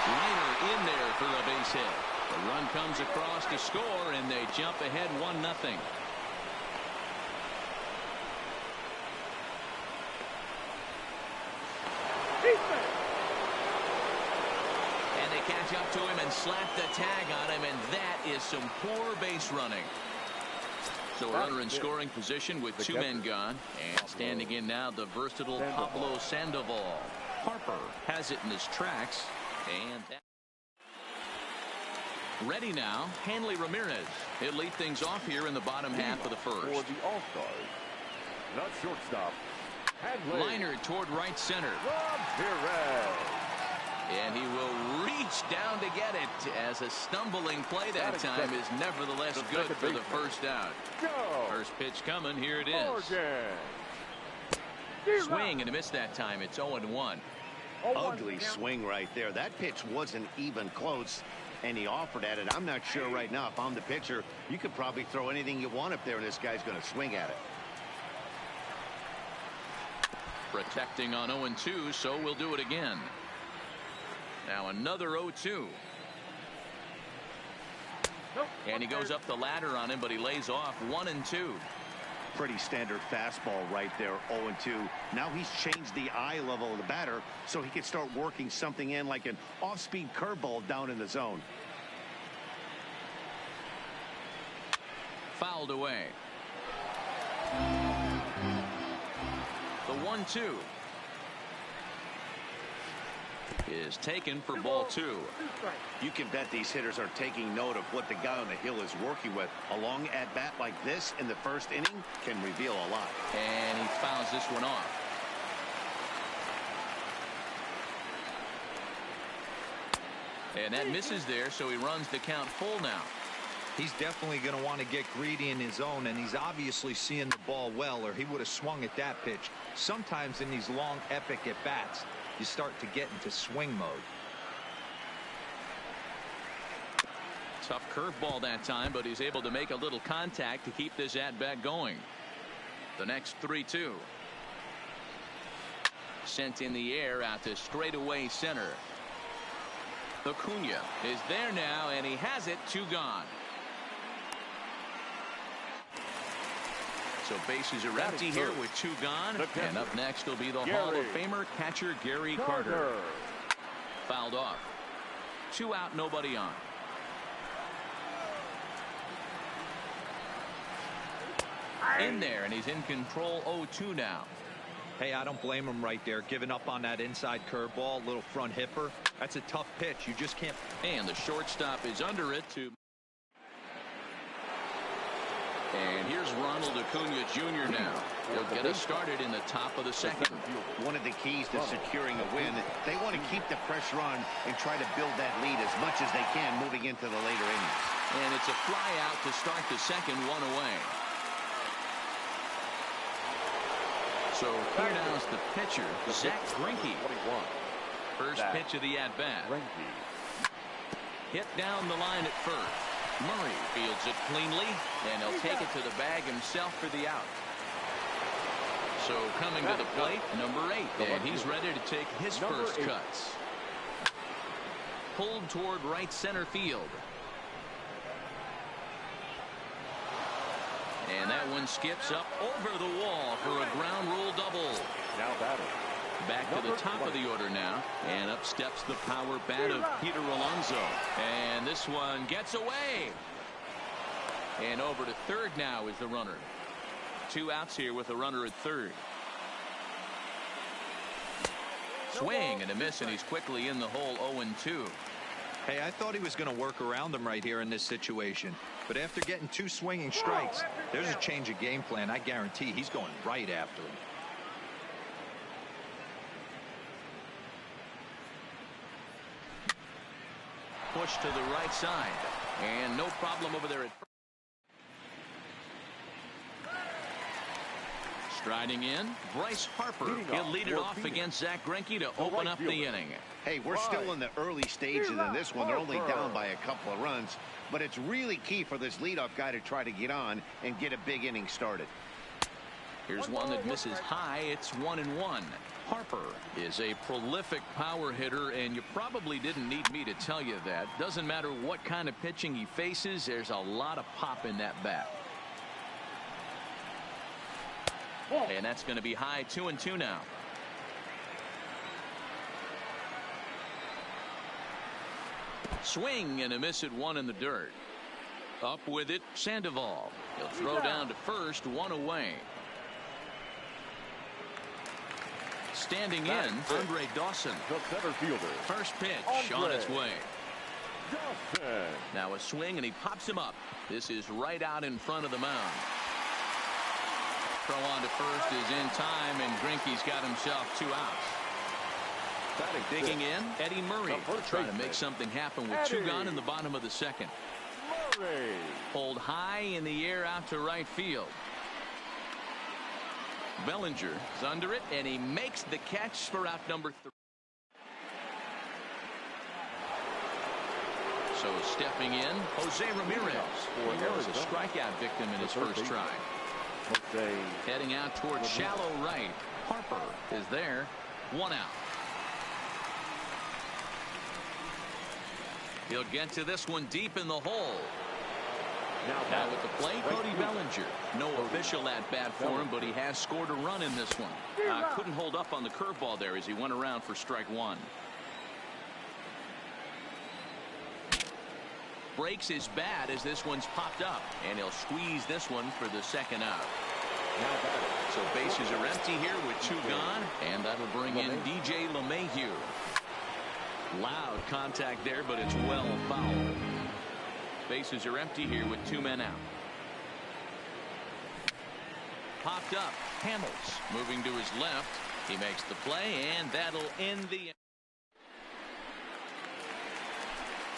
Liner in there for a base hit. The run comes across to score, and they jump ahead 1-0. And they catch up to him and slap the tag on him, and that is some poor base running. So a runner in scoring position with 2 men gone, and standing in now the versatile Pablo Sandoval. Harper has it in his tracks, and that ready now. Hanley Ramirez. He'll lead things off here in the bottom half of the first. For the All-Stars, not shortstop. Liner toward right center. And he will reach down to get it, as a stumbling play that time is nevertheless good for the first out. First pitch coming. Here it is. Swing and a miss that time. It's 0-1. Ugly swing right there. That pitch wasn't even close, and he offered at it. I'm not sure right now, if I'm the pitcher, you could probably throw anything you want up there, and this guy's going to swing at it. Protecting on 0-2, so we'll do it again. Now another 0-2. And he goes up the ladder on him, but he lays off 1-2. Pretty standard fastball right there, 0-2. Now he's changed the eye level of the batter, so he can start working something in like an off-speed curveball down in the zone. Fouled away. The 1-2 is taken for ball 2. You can bet these hitters are taking note of what the guy on the hill is working with. A long at bat like this in the first inning can reveal a lot. And he fouls this one off. And that misses there, so he runs the count full now. He's definitely going to want to get greedy in his zone, and he's obviously seeing the ball well, or he would have swung at that pitch. Sometimes in these long, epic at-bats, you start to get into swing mode. Tough curveball that time, but he's able to make a little contact to keep this at-bat going. The next 3-2. Sent in the air out to straightaway center. Acuna is there now, and he has it. 2 gone. So bases are empty here with 2 gone. And up next will be the Hall of Famer catcher Gary Carter. Fouled off. 2 out, nobody on. In there, and he's in control. 0-2 now. Hey, I don't blame him right there, giving up on that inside curveball, little front hipper. That's a tough pitch. You just can't. And the shortstop is under it to And here's Ronald Acuna Jr. now. He'll get us started in the top of the second. One of the keys to securing a win, they want to keep the pressure on and try to build that lead as much as they can moving into the later innings. And it's a fly out to start the second, one away. So here now is the pitcher, Zack Greinke. First pitch of the at-bat. Hit down the line at first. Murray fields it cleanly, and he'll take it to the bag himself for the out. So coming to the plate, number 8, and he's ready to take his first cuts. Pulled toward right center field. And that one skips up over the wall for a ground rule double. Now batting. Back to the top of the order now, and up steps the power bat of Peter Alonso, and this one gets away, and over to third now is the runner. 2 outs here with a runner at third. Swing and a miss, and he's quickly in the hole. 0-2. Hey, I thought he was going to work around him right here in this situation, but after getting 2 swinging strikes, there's a change of game plan. I guarantee he's going right after him. Push to the right side, and no problem over there at first. Striding in, Bryce Harper. He'll lead it off against Zack Greinke to open up the inning. Hey, we're still in the early stages in this one. They're only down by a couple of runs, but it's really key for this leadoff guy to try to get on and get a big inning started. Here's one that misses high. It's 1-1. Harper is a prolific power hitter, and you probably didn't need me to tell you that. Doesn't matter what kind of pitching he faces, there's a lot of pop in that bat. And that's going to be high. 2-2 now. Swing and a miss at 1 in the dirt. Up with it, Sandoval. He'll throw down to first, 1 away. Standing in, Andre Dawson. The center fielder. First pitch on its way. Now a swing, and he pops him up. This is right out in front of the mound. Throw on to first is in time, and Greinke's got himself 2 outs. Digging in, Eddie Murray, trying to make something happen with 2 gone in the bottom of the second. Murray. Pulled high in the air out to right field. Bellinger is under it, and he makes the catch for out number 3. So stepping in, Jose Ramirez. He was a strikeout victim in his first try. Heading out towards shallow right. Harper is there. 1 out. He'll get to this one deep in the hole. Now with the plate, Cody Bellinger. No official at bat for him, but he has scored a run in this one. Couldn't hold up on the curveball there as he went around for strike 1. Breaks his bat as this one's popped up, and he'll squeeze this one for the second out. So bases are empty here with 2 gone, and that'll bring in DJ LeMahieu. Loud contact there, but it's well fouled. Bases are empty here with 2 men out. Popped up. Hamels moving to his left. He makes the play, and that'll end the.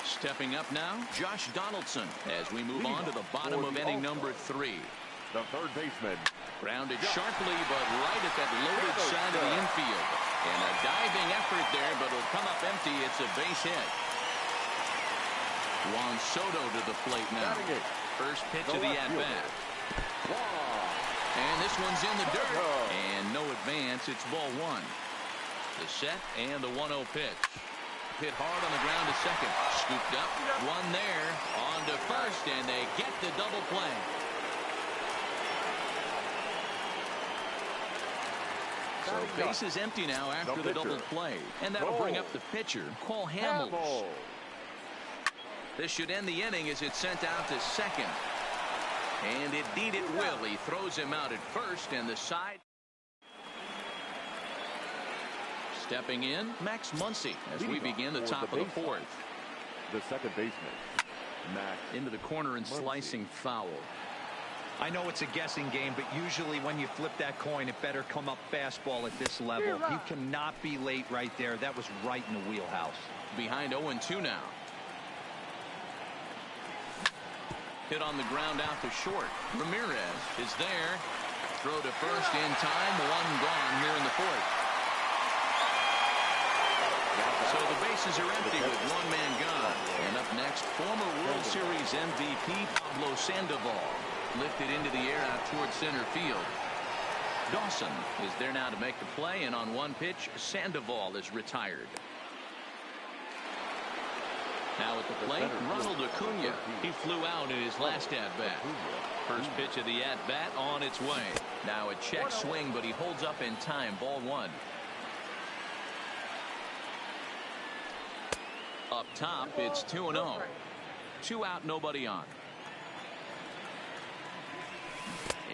Stepping up now, Josh Donaldson, as we move on to the bottom of inning number 3. The third baseman. Grounded sharply, but right at that loaded side of the infield. And a diving effort there, but it'll come up empty. It's a base hit. Juan Soto to the plate now. First pitch of the at-bat. And this one's in the dirt. And no advance. It's ball 1. The set and the 1-0 pitch. Hit hard on the ground to second. Scooped up. One there. On to first, and they get the double play. So base is empty now after the double play. And that'll bring up the pitcher, Cole Hamels. This should end the inning as it's sent out to second. And indeed it will. He throws him out at first, and the side. Stepping in, Max Muncy as we begin the top of the 4th. The second baseman, Max. Into the corner and slicing foul. I know it's a guessing game, but usually when you flip that coin, it better come up fastball at this level. You cannot be late right there. That was right in the wheelhouse. Behind 0-2 now. Hit on the ground out to short. Ramirez is there. Throw to first in time. One gone here in the fourth. So the bases are empty with one man gone. And up next, former World Series MVP Pablo Sandoval. Lifted into the air out towards center field. Dawson is there now to make the play, and on one pitch, Sandoval is retired. Now at the plate, Ronald Acuna. He flew out in his last at-bat. First pitch of the at-bat on its way. Now a check swing, but he holds up in time. Ball one. Up top, it's 2-0. 2 out, nobody on.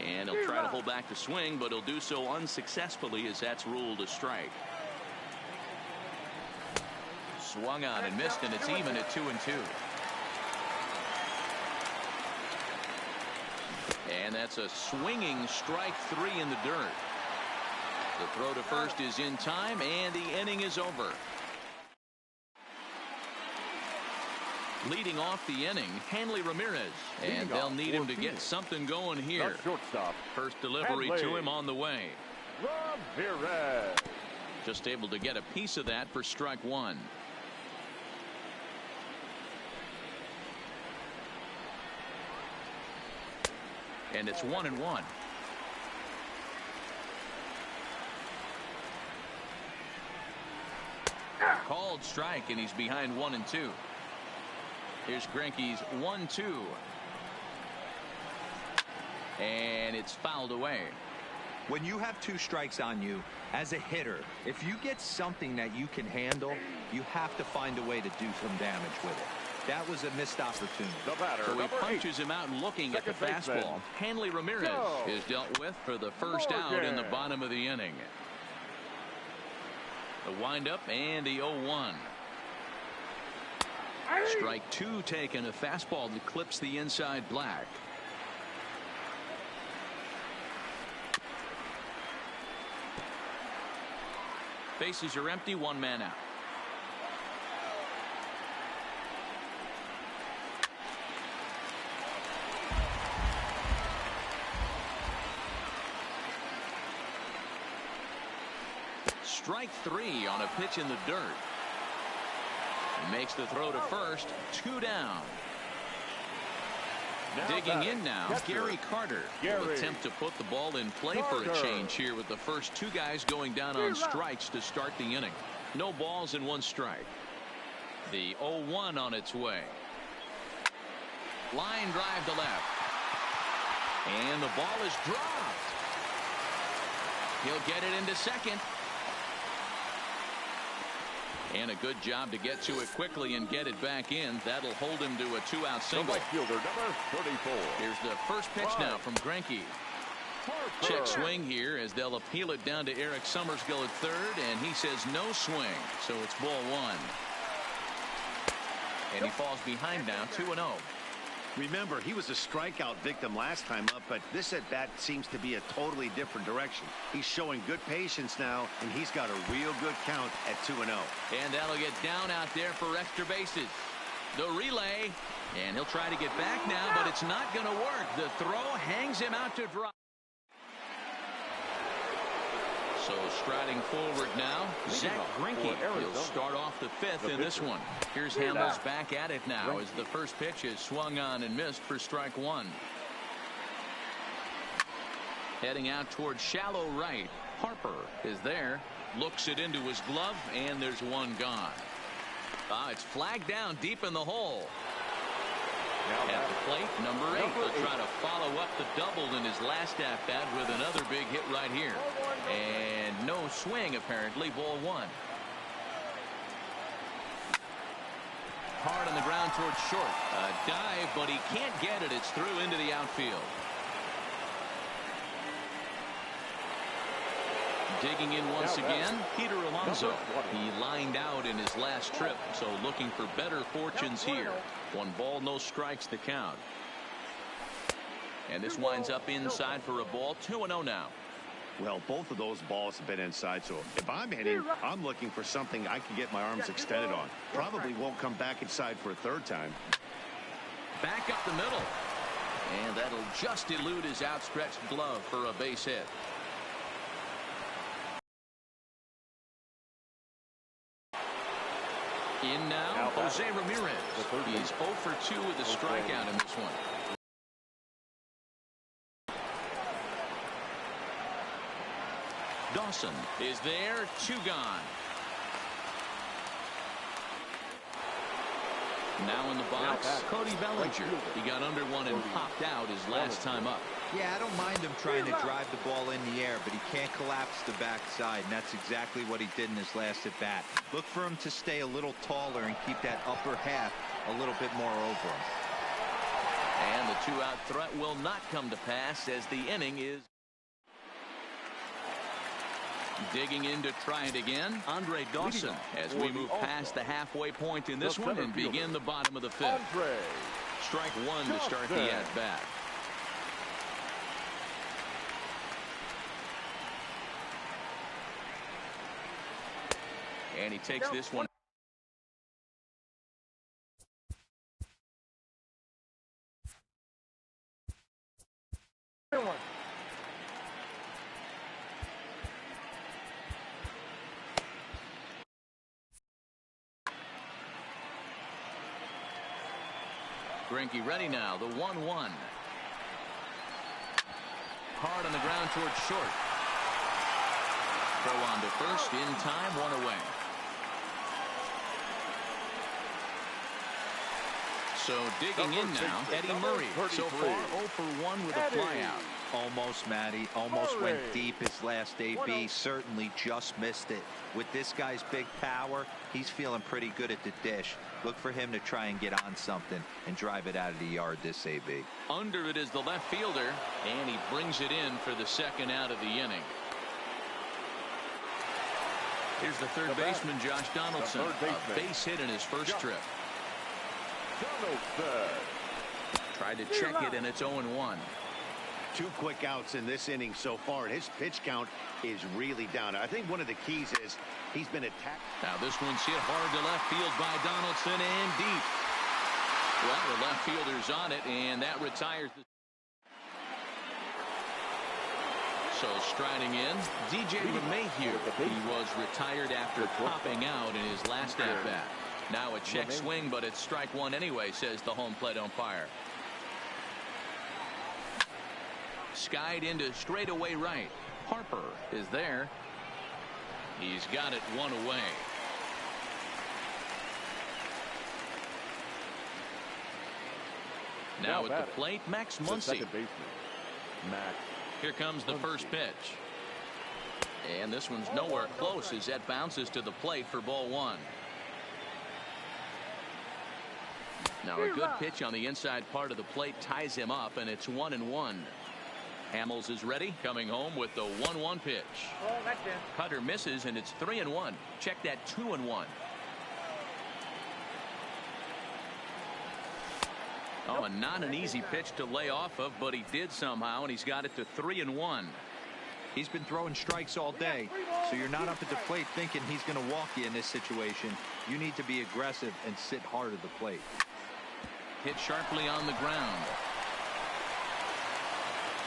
And he'll try to hold back the swing, but he'll do so unsuccessfully as that's ruled a strike. Swung on and missed, and it's even at 2-2. And that's a swinging strike 3 in the dirt. The throw to first is in time, and the inning is over. Leading off the inning, Hanley Ramirez, and they'll need him to get something going here. First delivery to him on the way. Ramirez. Just able to get a piece of that for strike one. And it's 1-1. Called strike, and he's behind 1-2. Here's Greinke's 1-2. And it's fouled away. When you have 2 strikes on you, as a hitter, if you get something that you can handle, you have to find a way to do some damage with it. That was a missed opportunity. So he punches him out looking at the fastball. Hanley Ramirez is dealt with for the first out in the bottom of the inning. The windup and the 0-1. Strike 2 taken, a fastball that clips the inside black. Bases are empty, one man out. Strike 3 on a pitch in the dirt. Makes the throw to first. 2 down. Digging in now, Gary Carter will attempt to put the ball in play for a change here with the first 2 guys going down on strikes to start the inning. No balls and 1 strike. The 0-1 on its way. Line drive to left. And the ball is dropped. He'll get it into second. And a good job to get to it quickly and get it back in. That'll hold him to a 2-out single. Fielder, number 34. Here's the first pitch now from Greinke. Check swing here as they'll appeal it down to Eric Summersgill at third, and he says no swing. So it's ball 1. And he falls behind now, 2-0. Remember, he was a strikeout victim last time up, but this at bat seems to be a totally different direction. He's showing good patience now, and he's got a real good count at 2-0. And that'll get down out there for extra bases. The relay, and he'll try to get back now, but it's not going to work. The throw hangs him out to dry. So striding forward now, Zach Greinke. He'll start off the 5th in this one. Here's Hamels back at it now as the first pitch is swung on and missed for strike 1. Heading out towards shallow right. Harper is there. Looks it into his glove, and there's 1 gone. It's flagged down deep in the hole. At the plate, number 8 will try to follow up the double in his last at-bat with another big hit right here. And no swing, apparently. Ball 1. Hard on the ground towards short. A dive, but he can't get it. It's through into the outfield. Digging in once again, Peter Alonso. He lined out in his last trip, so looking for better fortunes here. 1 ball, no strikes to count. And this winds up inside for a ball. 2-0 now. Well, both of those balls have been inside, so if I'm hitting, I'm looking for something I can get my arms extended on. Probably won't come back inside for a third time. Back up the middle. And that'll just elude his outstretched glove for a base hit. In now, Jose Ramirez. He's 0 for 2 with a strikeout in this one. Dawson is there, 2 gone. Now in the box, Cody Bellinger. He got under one and popped out his last time up. Yeah, I don't mind him trying to drive the ball in the air, but he can't collapse the backside, and that's exactly what he did in his last at bat. Look for him to stay a little taller and keep that upper half a little bit more over him. And the 2-out threat will not come to pass as the inning is digging in to try it again. Andre Dawson as we move past the halfway point in this one and begin the bottom of the 5th. Strike 1 to start the at-bat. And he takes this one. Greinke ready now, the 1-1. Hard on the ground towards short. Throw on to first, in time, 1 away. So digging in now, Eddie Murray. So far 0 for 1 with a flyout. Almost, Matty. Almost went deep his last AB. Certainly just missed it. With this guy's big power, he's feeling pretty good at the dish. Look for him to try and get on something and drive it out of the yard this AB. Under it is the left fielder, and he brings it in for the 2nd out of the inning. Here's the third baseman, Josh Donaldson. A base hit in his first trip. Tried to check it, and it's 0-1. 2 quick outs in this inning so far, and his pitch count is really down. I think one of the keys is he's been attacked. Now this one's hit hard to left field by Donaldson and deep. Well, the left fielder's on it, and that retires the. So striding in, DJ LeMahieu. He was retired after popping out in his last at-bat. Now a check swing, but it's strike 1 anyway, says the home plate umpire. Skied into straightaway right. Harper is there. He's got it 1 away. Now at the plate, Max Muncy. Here comes the first pitch. And this one's nowhere close as that bounces to the plate for ball 1. Now a good pitch on the inside part of the plate ties him up, and it's 1-1. Hamels is ready, coming home with the 1-1 pitch. Cutter misses, and it's 3-1. Check that 2-1. Oh, and not an easy pitch to lay off of, but he did somehow, and he's got it to 3-1. He's been throwing strikes all day, so you're not up at the plate thinking he's going to walk you in this situation. You need to be aggressive and sit hard at the plate. Hit sharply on the ground.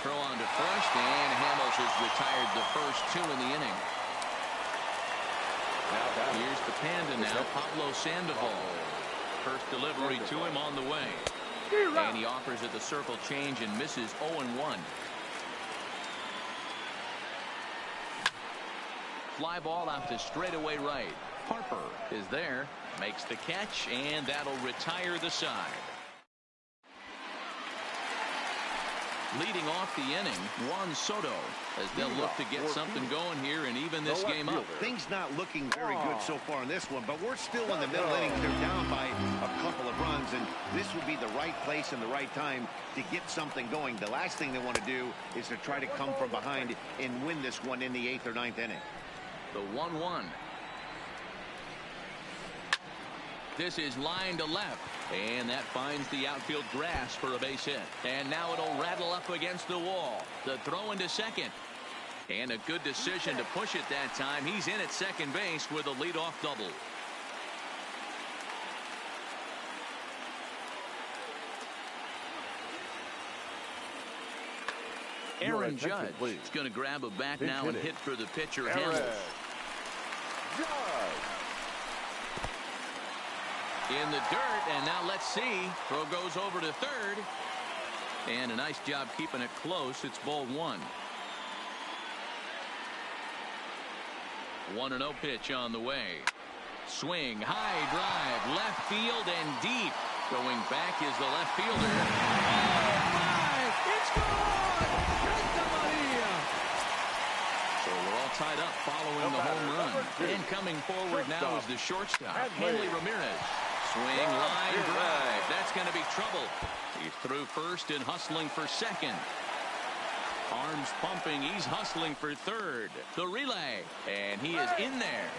Throw on to first, and Hamels has retired the first 2 in the inning. Here's the Panda now, Pablo Sandoval. First delivery to him on the way. And he offers at the circle change and misses 0-1. Fly ball out to straightaway right. Harper is there, makes the catch, and that'll retire the side. Leading off the inning, Juan Soto, as they'll look to get something going here and even this game up. Things not looking very good so far in this one, but we're still in the middle innings. They're down by a couple of runs, and this would be the right place and the right time to get something going. The last thing they want to do is to try to come from behind and win this one in the 8th or 9th inning. The 1-1. This is line to left, and that finds the outfield grass for a base hit. And now it'll rattle up against the wall. The throw into second. And a good decision to push it that time. He's in at second base with a leadoff double. Aaron Judge is going to grab a bat now and hit for the pitcher, Hamels. In the dirt, and now let's see. Throw goes over to third. And a nice job keeping it close. It's ball one. 1-0 pitch on the way. Swing, high drive, left field and deep. Going back is the left fielder. Oh my! It's gone! Santa Maria! So we're all tied up following the home run. And coming forward now is the shortstop, Hanley Ramirez. Swing, line drive. That's going to be trouble. He's through first and hustling for second. Arms pumping. He's hustling for third. The relay. And he is in there.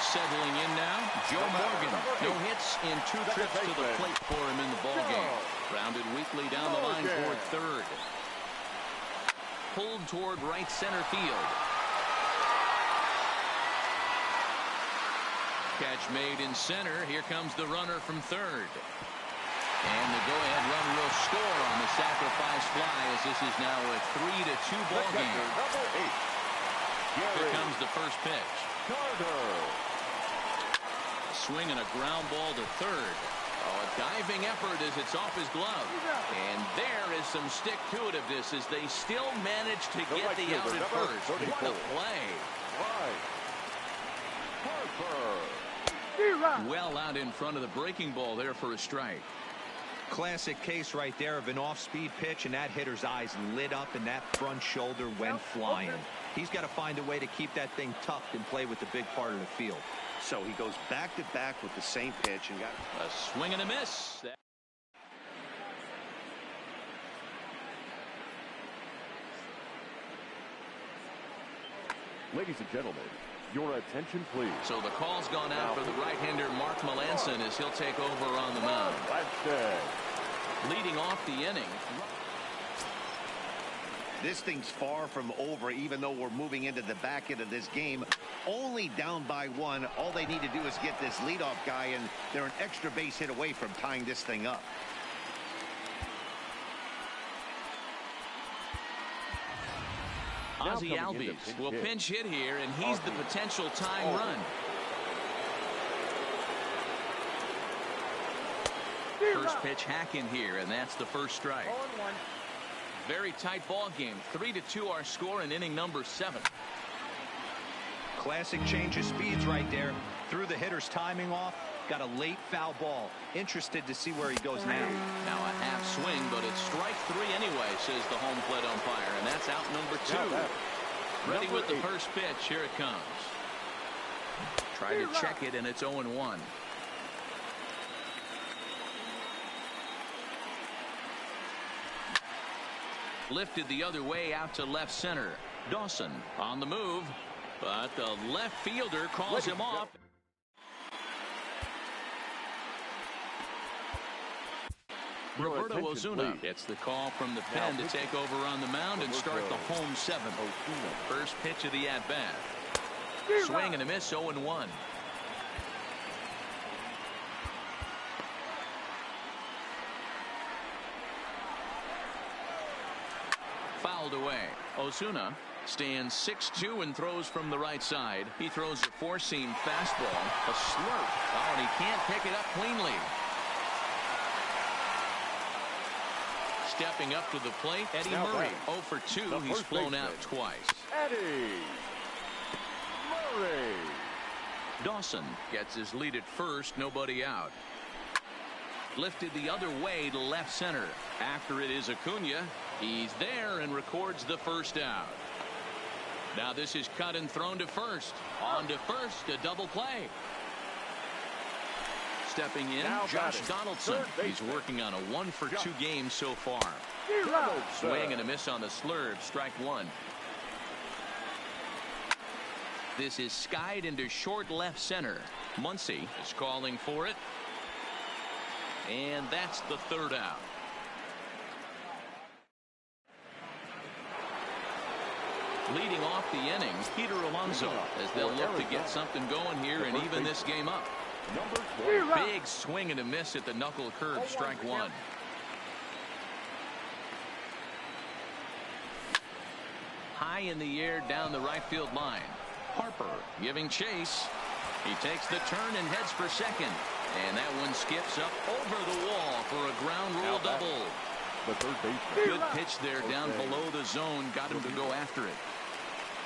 Settling in now, Joe Morgan. No hits in 2 trips to the plate for him in the ballgame. Grounded weakly down the line toward third. Pulled toward right center field. Catch made in center. Here comes the runner from third. And the go-ahead run will score on the sacrifice fly as this is now a 3-2 ball game. Here comes the first pitch. Swing and a ground ball to third. Oh, a diving effort as it's off his glove. And there is some stick-to-itiveness as they still manage to get the out at first. What a play. Well out in front of the breaking ball there for a strike. Classic case right there of an off-speed pitch, and that hitter's eyes lit up and that front shoulder went flying. He's got to find a way to keep that thing tucked and play with the big part of the field. So he goes back-to-back with the same pitch and got a swing and a miss. Ladies and gentlemen, your attention, please. So the call's gone out for the right-hander Mark Melancon as he'll take over on the mound. Leading off the inning. This thing's far from over, even though we're moving into the back end of this game. Only down by 1. All they need to do is get this leadoff guy, and they're an extra base hit away from tying this thing up. Ozzie Albies will pinch hit here, and he's the potential tying run. First pitch hack in here, and that's the first strike. Very tight ball game. 3-2 our score in inning number 7. Classic change of speeds right there. Threw the hitter's timing off. Got a late foul ball. Interested to see where he goes now. Now a half swing, but it's strike 3 anyway, says the home plate umpire, and that's out number 2. Ready with the first pitch. Here it comes. Try to check it, and it's 0-1. Lifted the other way out to left center. Dawson on the move, but the left fielder calls him off. Roberto Osuna gets the call from the pen to take over on the mound and start the home 7th. First pitch of the at-bat. Swing and a miss, 0-1. Fouled away. Osuna stands 6'2" and throws from the right side. He throws a four-seam fastball, a slurp. Oh, and he can't pick it up cleanly. Stepping up to the plate, Eddie Murray. 0 for 2. He's flown out twice. Eddie Murray. Dawson gets his lead at first. Nobody out. Lifted the other way to left center. After it is Acuna. He's there and records the first out. Now this is cut and thrown to first. On to first, a double play. Stepping in, Josh Donaldson. He's working on a 1 for 2 game so far. Swing and a miss on the slurve. Strike 1. This is skied into short left center. Muncy is calling for it. And that's the third out. Leading off the inning, Peter Alonso, as they'll look to get something going here and even this game up. Big swing and a miss at the knuckle curve, strike one. High in the air down the right field line. Harper giving chase. He takes the turn and heads for second. And that one skips up over the wall for a ground rule double. The third baseman. Good pitch there down below the zone. Got him to go after it.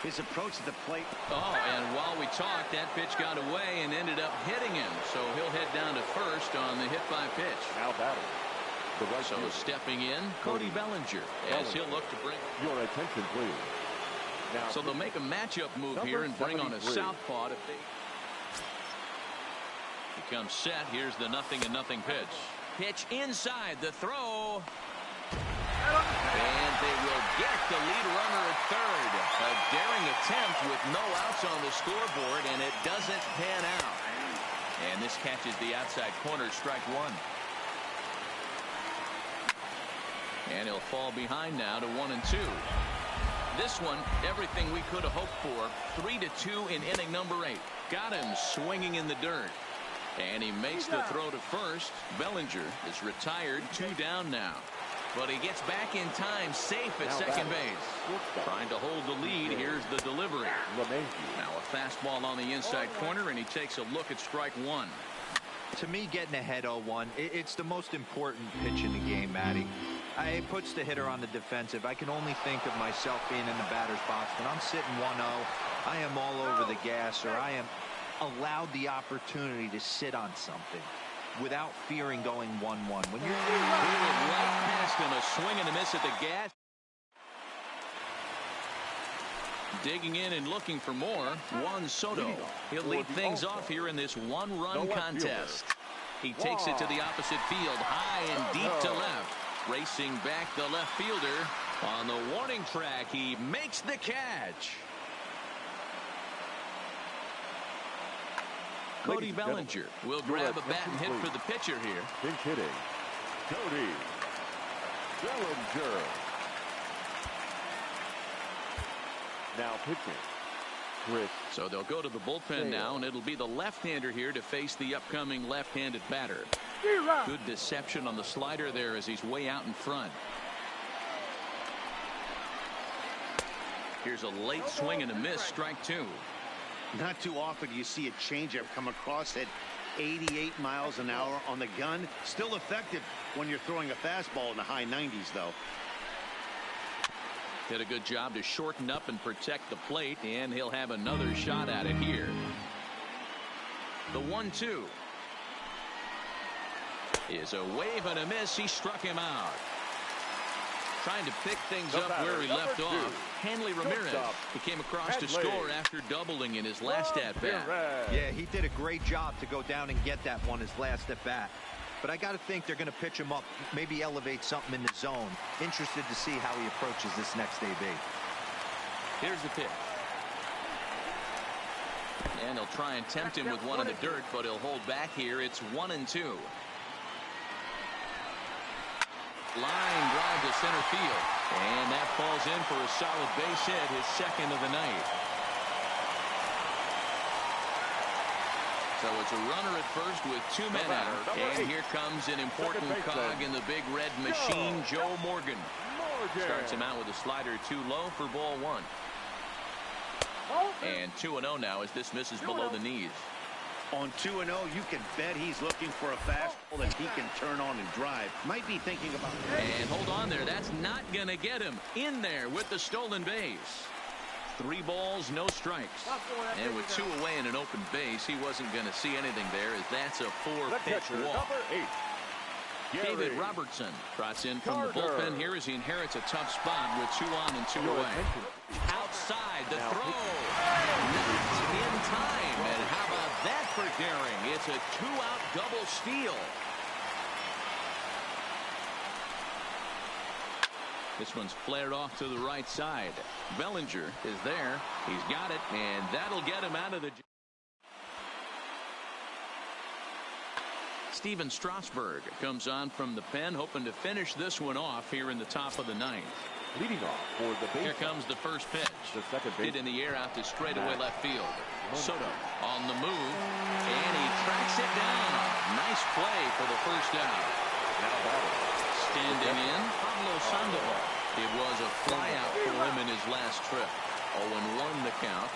His approach to the plate. Oh, and while we talked, that pitch got away and ended up hitting him. So he'll head down to first on the hit by pitch. Now batting. So stepping in, Cody Bellinger, as he'll look to bring. Your attention, please. Now, so they'll make a matchup move here and bring on a southpaw to face. Becomes set. Here's the 0-0 pitch. Pitch inside the throw. And they will get the lead runner at third. A daring attempt with no outs on the scoreboard, and it doesn't pan out. And this catches the outside corner, strike one. And he'll fall behind now to 1-2. This one, everything we could have hoped for. 3-2 in inning number 8. Got him swinging in the dirt. And he makes the throw to first. Bellinger is retired, 2 down now. But he gets back in time, safe at second base. Trying to hold the lead. Here's the delivery. Now a fastball on the inside corner, and he takes a look at strike one. To me, getting ahead 0-1, it's the most important pitch in the game, Matty. It puts the hitter on the defensive. I can only think of myself being in the batter's box. When I'm sitting 1-0, I am all over the gas, or I am allowed the opportunity to sit on something without fearing going 1-1. When you're right past him, a swing and a miss at the gas. Digging in and looking for more, Juan Soto. He'll lead things off here in this one-run contest. He takes it to the opposite field, high and deep to left. Racing back the left fielder on the warning track. He makes the catch. Cody Bellinger will grab a bat and hit for the pitcher here. Pinch hitting, Cody Bellinger. Now pitching, Chris. So they'll go to the bullpen now, and it'll be the left-hander here to face the upcoming left-handed batter. Good deception on the slider there as he's way out in front. Here's a late swing and a miss, strike two. Not too often do you see a changeup come across at 88 miles an hour on the gun. Still effective when you're throwing a fastball in the high 90s, though. Did a good job to shorten up and protect the plate, and he'll have another shot at it here. The 1-2 is a wave and a miss. He struck him out. Trying to pick things up where he left off. Hanley Ramirez. He came across to score after doubling in his last at-bat. Yeah, he did a great job to go down and get that one his last at-bat. But I got to think they're going to pitch him up, maybe elevate something in the zone. Interested to see how he approaches this next AB. Here's the pitch. And he'll try and tempt him with one in the dirt, but he'll hold back here. It's 1-2. Line drive to center field. And that falls in for a solid base hit, his second of the night. So it's a runner at first with 2 men out. And here comes an important cog in the big red machine, Joe Morgan. Starts him out with a slider too low for ball one. And 2-0 now as this misses below the knees. On 2-0, you can bet he's looking for a fastball that he can turn on and drive. Might be thinking about. And hold on there. That's not going to get him in there with the stolen base. 3 balls, no strikes. And with 2 away in an open base, he wasn't going to see anything there, as that's a 4-pitch walk. David Robertson trots in from the bullpen here as he inherits a tough spot with 2 on and 2 away. Outside the throw. Not in time. And how about that for daring? It's a 2-out double steal. This one's flared off to the right side. Bellinger is there. He's got it, and that'll get him out of the... Steven Strasburg comes on from the pen, hoping to finish this one off here in the top of the ninth. Leading off for the base. Here comes the first pitch. The second base. Hit in the air out to straightaway left field. Soto on the move, and he tracks it down. Nice play for the first out. Now batting. Standing in, Pablo Sandoval. It was a flyout for him in his last trip. 0-1 the count.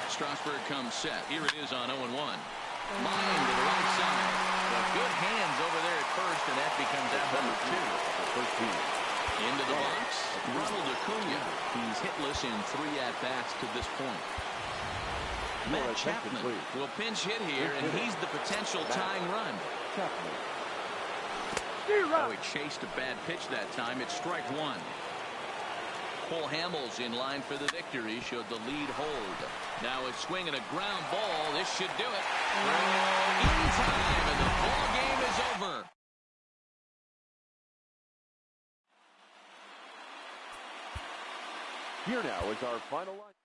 Strasburg comes set. Here it is on 0-1. Line to the right side. Well, good hands over there at first, and that becomes out number 2. First team. Into the box, Ronald Acuna. He's hitless in 3 at-bats to this point. Matt Chapman will pinch hit here, and he's the potential tying run. Oh, he chased a bad pitch that time. It's strike 1. Cole Hamels in line for the victory. Showed the lead hold. Now a swing and a ground ball. This should do it. In time, and the ball game is over. Here now is our final line.